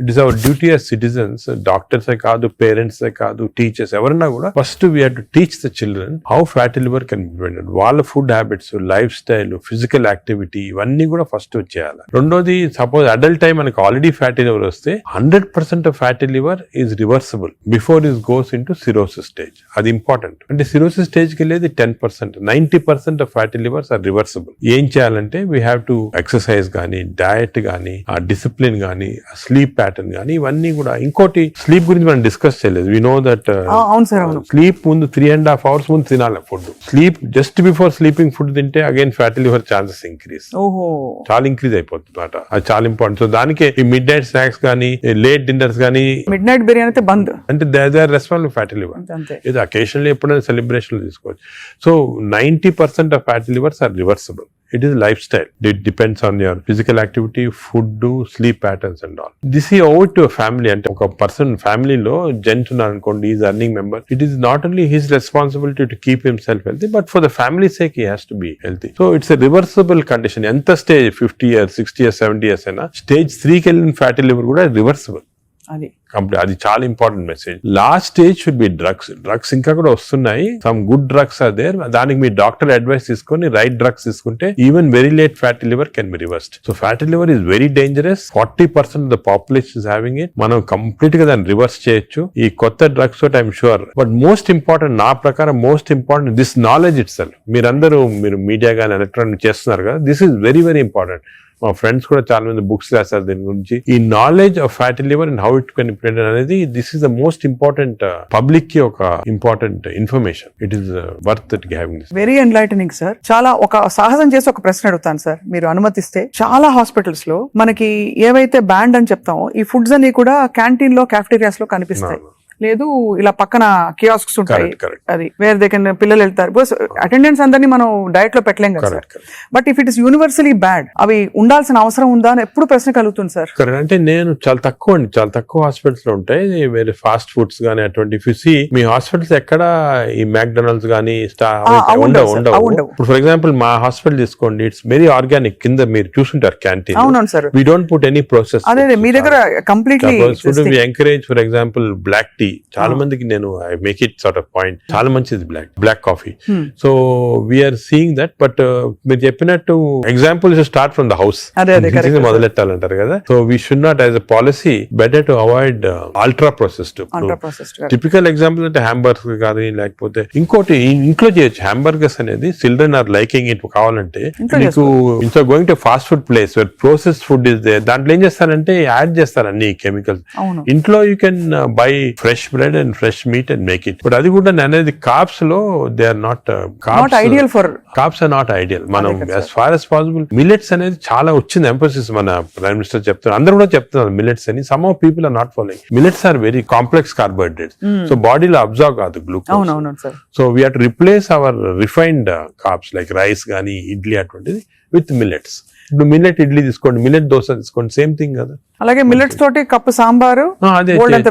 it is our duty as citizens, డాక్టర్సే కాదు, పేరెంట్సే కాదు, టీచర్స్ ఎవరన్నా కూడా first we have to teach the children how fatty liver can be prevented. వాళ్ళ food habits, lifestyle, physical activity ఇవన్నీ కూడా ఫస్ట్ వచ్చేయాలి. రెండోది, సపోజ్ అడల్ట్ టైం మనకి ఆల్రెడీ ఫ్యాటీ లివర్ వస్తే 100% of fatty liver is reversible before is goes into cirrhosis stage. అది important. అంటే cirrhosis stage కి వెళ్ళేది 10%, 90% of fatty livers are reversible. ఏం చేయాలంటే వీ హ్యావ్ టు ఎక్సర్సైజ్ కానీ, డయట్ కానీ, ఆ డిసిప్లిన్ కానీ, స్లీప్ ప్యాటర్న్ కానీ, ఇవన్నీ కూడా. ఇంకోటి స్లీప్ గురించి మనం డిస్కస్ చేయలేదు. వి నో దట్ స్లీప్ ముందు 3.5 hours ముందు తినాలి food. Sleep just before sleeping food తింటే again fatty liver chances increase, చాలా ఇంక్రీజ్ అయిపోతుంది అన్నమాట. అది చాలా ఇంపార్టెంట్. సో దానికి ఈ మిడ్ నైట్ స్నాక్స్ కానీ, లేట్ డిన్నర్స్ కానీ, మిడ్ నైట్ బిర్యానీ అయితే బంద్, అంటే they are responsible fatty liver. ఇది అకేషన్లీ ఎప్పుడైనా సెలబ్రేషన్ తీసుకోవచ్చు. So 90% of fatty livers are reversible. It is lifestyle. It depends on your physical activity, food, sleep patterns and all. This is over to a family. And a person family lo gent unnarukondi, is earning member. It is not only his responsibility to keep himself healthy, but for the family's sake he has to be healthy. So it's a reversible condition. Enta stage 50 years, 60 years, 70 years aina stage 3 ki ellin fatty liver kuda reversible. అది అది చాలా important message. Last stage should be drugs ఇంకా కూడా వస్తున్నాయి, some good drugs are there. దానికి మీ doctor advice తీసుకొని right drugs తీసుకుంటే even very late fatty liver can be reversed. So fatty liver is very dangerous. 40% of the population is having it. మనం complete గా దాన్ని రివర్స్ చేయొచ్చు ఈ కొత్త డ్రగ్స్ తోటి, I'm sure. But most important, నా ప్రకారం most important this knowledge it self. మీరు మీడియా గానీ ఎలక్ట్రానిక్ చేస్తున్నారు కదా, this is very very important. మా ఫ్రెండ్స్ కూడా చాలా మంది బుక్స్ రాశారు దీని గురించి. ఈ knowledge of fatty liver and how it can implement అనేది, this is the most important public కి ఒక important information. It is worth it having this. Very enlightening sir. చాలా ఒక సాహసం చేసి ఒక ప్రశ్న అడుగుతాను సార్, మీరు అనుమతిస్తే. చాలా హాస్పిటల్స్ లో మనకి ఏవైతే బ్యాండ్ అని చెప్తామో ఈ ఫుడ్స్ అన్ని కూడా క్యాంటీన్ లో, క్యాఫ్టేరియాస్ లో కనిపిస్తాయి. లేదు ఇలా పక్కన కియాస్క్స్ ఉంటాయి, అది వేర్ దే కెన్ పిల్లలు వెళ్తారు. బికాస్ అటెండెన్స్ అందరినీ మనం డైట్ లో పెట్టలేం కదా sir. But if it is universally bad, అవి ఉండాల్సిన అవసరం ఉందా అని ఎప్పుడు ప్రశ్న కలుగుతుంది సార్. అంటే నేను చాలా తక్కువ హాస్పిటల్స్ లో ఉంటాయి వేరే ఫాస్ట్ ఫుడ్స్ గానీ అటువంటి. ఇఫ్ యు సీ మీ హాస్పిటల్స్ ఎక్కడ ఈ మ్యాక్డొనాల్డ్స్ గానీ ఉండవు. ఇప్పుడు ఫర్ ఎగ్జాంపుల్ మా హాస్పిటల్ తీసుకోండి, ఇట్స్ వెరీ ఆర్గానిక్. కింద మీరు చూసుంటారు క్యాంటీన్. అవును sir. We don't put any process. అదే మీ దగ్గర completely we encourage. For example black tea, చాలా మందికి నేను I make it sort of point, చాలా మంచిది black coffee. So we are seeing that. But మీరు చెప్పినట్టు example start from the house మొదలెట్టాలంటారు కదా. So we should not as a policy better to avoid ultra processed. Typical example అంటే hamburger కానీ, లేకపోతే ఇంకోటి ఇంట్లో చేయొచ్చు. హ్యాంబర్గర్స్ అనేది చిల్డ్రన్ ఆర్ లైకింగ్ ఇట్. కావాలంటే మీకు ఇంట్లో going to fast food place where processed food is there, దాంట్లో ఏం చేస్తారంటే యాడ్ చేస్తారు అన్ని కెమికల్స్. ఇంట్లో you can buy fresh bread and fresh meat and make it. But అది కూడా అనేది కార్బ్స్ లో they are not ideal for carbs are not ideal. మనం as far as possible millets అనేది చాలా వచ్చింది ఎంఫోసిస్. మన ప్రైమ్ మినిస్టర్ చెప్తున్నారు, అందరూ కూడా చెప్తున్నారు మిల్లెట్స్ అని. Some of people are not following. Millets are very complex carbohydrates, so బాడీలో అబ్జర్వ్ కాదు glucose. So we have to replace our refined carbs like rice కానీ ఇడ్లీ అటువంటిది విత్ మిల్లెట్స్. ఇప్పుడు మిల్లెట్ ఇడ్లీ తీసుకోండి, మిల్లెట్ దోశ తీసుకోండి, సేమ్ థింగ్ కదా. అలాగే మిల్లెట్స్ తోటి కప్పు సాంబారు,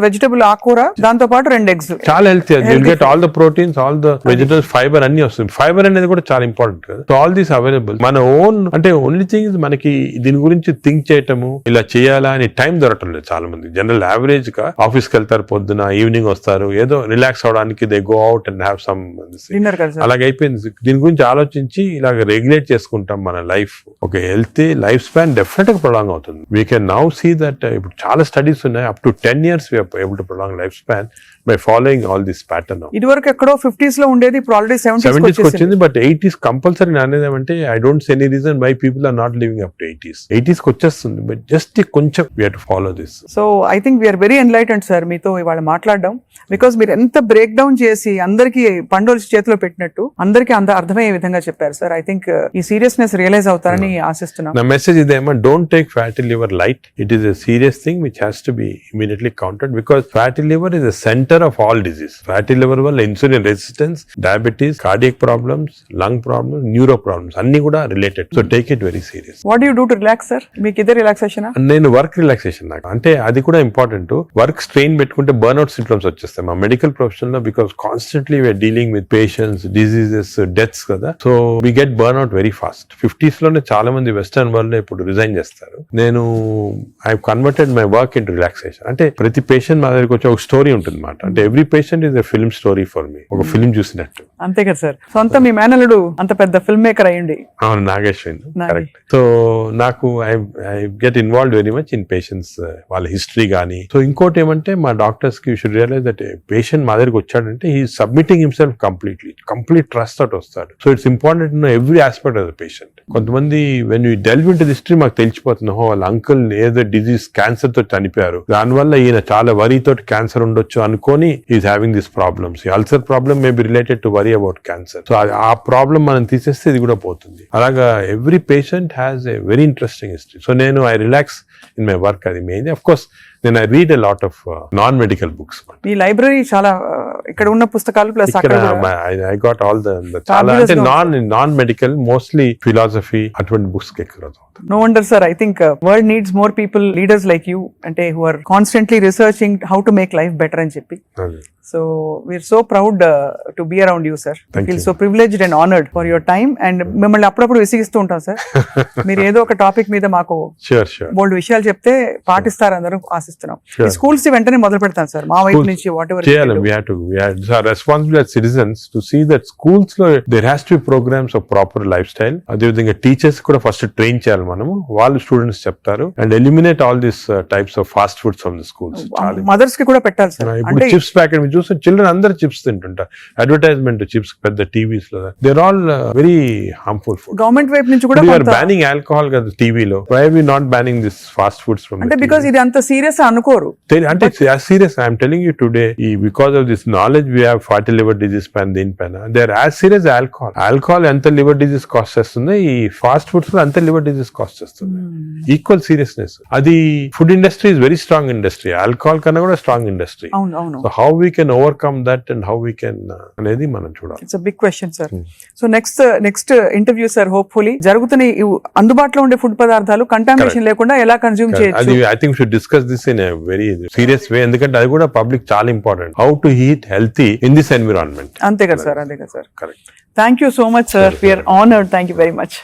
వెజిటబుల్ ఆకుకూర, దాంతో పాటు 2 eggs, చాలా healthy. You'll get all the proteins, all the vegetables, fibre అన్ని వస్తుంది. ఫైబర్ అనేది కూడా చాలా ఇంపార్టెంట్ కదా. So all these available. మన ఓన్ అంటే ఓన్లీ థింగ్ ఇస్ మనకి దీని గురించి థింక్ చేయటము, ఇలా చేయాలా అని టైం దొరకటం లేదు చాలా మంది. జనరల్ యావరేజ్ గా ఆఫీస్ కి వెళ్తారు, పొద్దున ఈవినింగ్ వస్తారు, ఏదో రిలాక్స్ అవడానికి they go out and have some dinner. అలాగే అయిపోయింది. దీని గురించి ఆలోచించి ఇలాగ రెగ్యులేట్ చేసుకుంటాం మన లైఫ్. ఒక హెల్తీ లైఫ్ స్పాన్ డెఫినెట్ గా ప్రొలాంగ్ అవుతుంది. We can now see that ఇప్పుడు చాలా స్టడీస్ ఉన్నాయి, up to 10 years we are able to prolong life span by following all this pattern. ఇదివరకు ఎక్కడో 50s లో ఉండేది, ఇప్పుడు ఆల్రెడీ 70s వచ్చింది. బట్ 80s కంపల్సరీ అనేది అంటే I don't see any reason why people are not living up to 80s కి వచ్చేస్తుంది. బట్ జస్ట్ కొంచెం we have to follow this. So I think we're very enlightened sir మీతో ఇవాళ మాట్లాడడం. Because మీరు ఎంత బ్రేక్ డౌన్ చేసి అందరికి పండుగ చేతిలో పెట్టినట్టు అందరికి అర్థమయ్యే విధంగా చెప్పారు సార్. ఐ థింక్ ఈ సీరియస్నెస్ రియలైజ్ అవుతారని ఆశిస్తున్నాను. నా మెసేజ్ ఇదేమో, don't take fatty liver light. It is a serious thing which has to be immediately counted, because fatty liver is the center of all disease. Fatty liver వల్ల insulin resistance, diabetes, cardiac problems, lung problems, neuro problems అన్ని కూడా related. So take it very serious. What do you do to relax sir? మీకు ఇదే relaxation? నేను work relaxation. నాకు అంటే అది కూడా ఇంపార్టెంట్. వర్క్ స్ట్రెయిన్ పెట్టుకుంటే బర్న్అవుట్ సింప్టమ్స్ వచ్చేస్తాయి మా మెడికల్ ప్రొఫెషన్ లో. Because constantly we are dealing with patients, diseases, deaths కదా. So we get burnout very fast. 50s లోనే చాలా మంది వెస్టర్న్ వరల్డ్ లో ఇప్పుడు రిజైన్ చేస్తారు. నేను I converted my work in relaxation. అంటే ప్రతి పేషెంట్ మా దగ్గరికి వచ్చి ఒక స్టోరీ ఉంటుంది అన్నమాట. అంటే every patient is a film story for me. ఒక ఫిల్మ్ చూసినట్టు. అంతే కదా సార్. సొంత మీ మేనల్లుడు అంత పెద్ద ఫిల్మ్ మేకర్ అయ్యండి. అవును, నాగేశ్వరి. కరెక్ట్. సో నాకు I get involved very much in patients, వాళ్ళ హిస్టరీ కానీ. సో ఇంకోటి ఏమంటే మా డాక్టర్స్ కి you should realise that patient మా దగ్గరికి వచ్చాడంటే he submitting himself complete trust తోటి వస్తాడు. So it's important know every aspect of the patient. కొంతమంది when you delve into the history మాకు తెలిసిపోతుంది, వాళ్ళ అంకుల్ ఏదో డిజీజ్ క్యాన్సర్ తో చనిపోయారు, దానివల్ల ఈయన చాలా వరీ తోటి క్యాన్సర్ ఉండొచ్చు అనుకొని is having this problems. Ulcer problem may be related to worry about cancer. So ఆ ప్రాబ్లం మనం తీసేస్తే ఇది కూడా పోతుంది. అలాగా every patient has a very interesting history. So నేను I relax in my work. అది main. Of course then I read a lot of non-medical books. ఈ లైబ్రరీ చాలా ఇక్కడ ఉన్న పుస్తకాలు ప్లస్ అక్కడ I got all the చాలా అంటే non-medical mostly philosophy అటువంటి బుక్స్ ఎక్కువ. No wonder sir, I think world needs more people, leaders like you, అంటే who are constantly researching how to make life better అని చెప్పి. So we're so proud to be around you sir. I feel so privileged and honored for your time, and మిమ్మల్ని అప్పుడప్పుడు విసిగిస్తూ ఉంటాం sir. మీరు ఏదో ఒక topic మీద మాకు బోల్డ్ విషయాలు చెప్తే పాటిస్తారు అందరూ ఆశిస్తారు. ఆశిస్తున్నాం. ఈ Sure. స్కూల్స్ వెంటనే మొదలు పెడతాం సార్ మా వైపు Schools నుంచి వాట్ ఎవర్ చేయాలి. we have it's our responsibility as citizens to see that schools లో there has to be programs of proper lifestyle. అదే విధంగా టీచర్స్ కూడా ఫస్ట్ ట్రైన్ చేయాలి మనము, వాళ్ళు స్టూడెంట్స్ చెప్తారు, and eliminate all this types of fast foods from the schools. Mothers కి కూడా పెట్టాలి సార్. ఇప్పుడు అంటే చిప్స్ ప్యాకెట్ మీరు చూస్తే చిల్డ్రన్ అందరు చిప్స్ తింటుంటారు, అడ్వర్టైజ్మెంట్ చిప్స్ పెద్ద టీవీస్ లో, they're all very harmful food. Government వైపు నుంచి కూడా We are banning alcohol కదా టీవీలో, why are we not banning this fast foods from అంటే the బికాస్ ఇది అంత సీరియస్ అనుకోరు. అంటే it's as serious. I am telling you today, because of this knowledge we have fatty liver disease పైన దీనిపైన, they are as serious as alcohol ఎంత liver disease cause చేస్తుంది, ఈ ఫాస్ట్ ఫుడ్స్ లో అంత లివర్ డిజీజ్ కాస్ట్ చేస్తుంది. Equal seriousness. అది food industry is very strong industry, alcohol కన్నా కూడా స్ట్రాంగ్ ఇండస్ట్రీ. అవును అవును. So how we can overcome that and how we can అనేది మనం చూడాలి. It's big question sir. So next interview sir, hopefully జరుగుతున్న ఈ అందుబాటులో ఉండే ఫుడ్ పదార్థాలు కంటామినేషన్ లేకుండా ఎలా కన్జ్యూమ్ చేయొచ్చు. అది I think should discuss this in a very serious way, ఎందుకంటే అది కూడా పబ్లిక్ చాలా important. How to eat healthy in this environment. అంతే కదా సార్, అంతే కదా sir. Correct. Thank you so much sir, we're honoured. Thank you very much.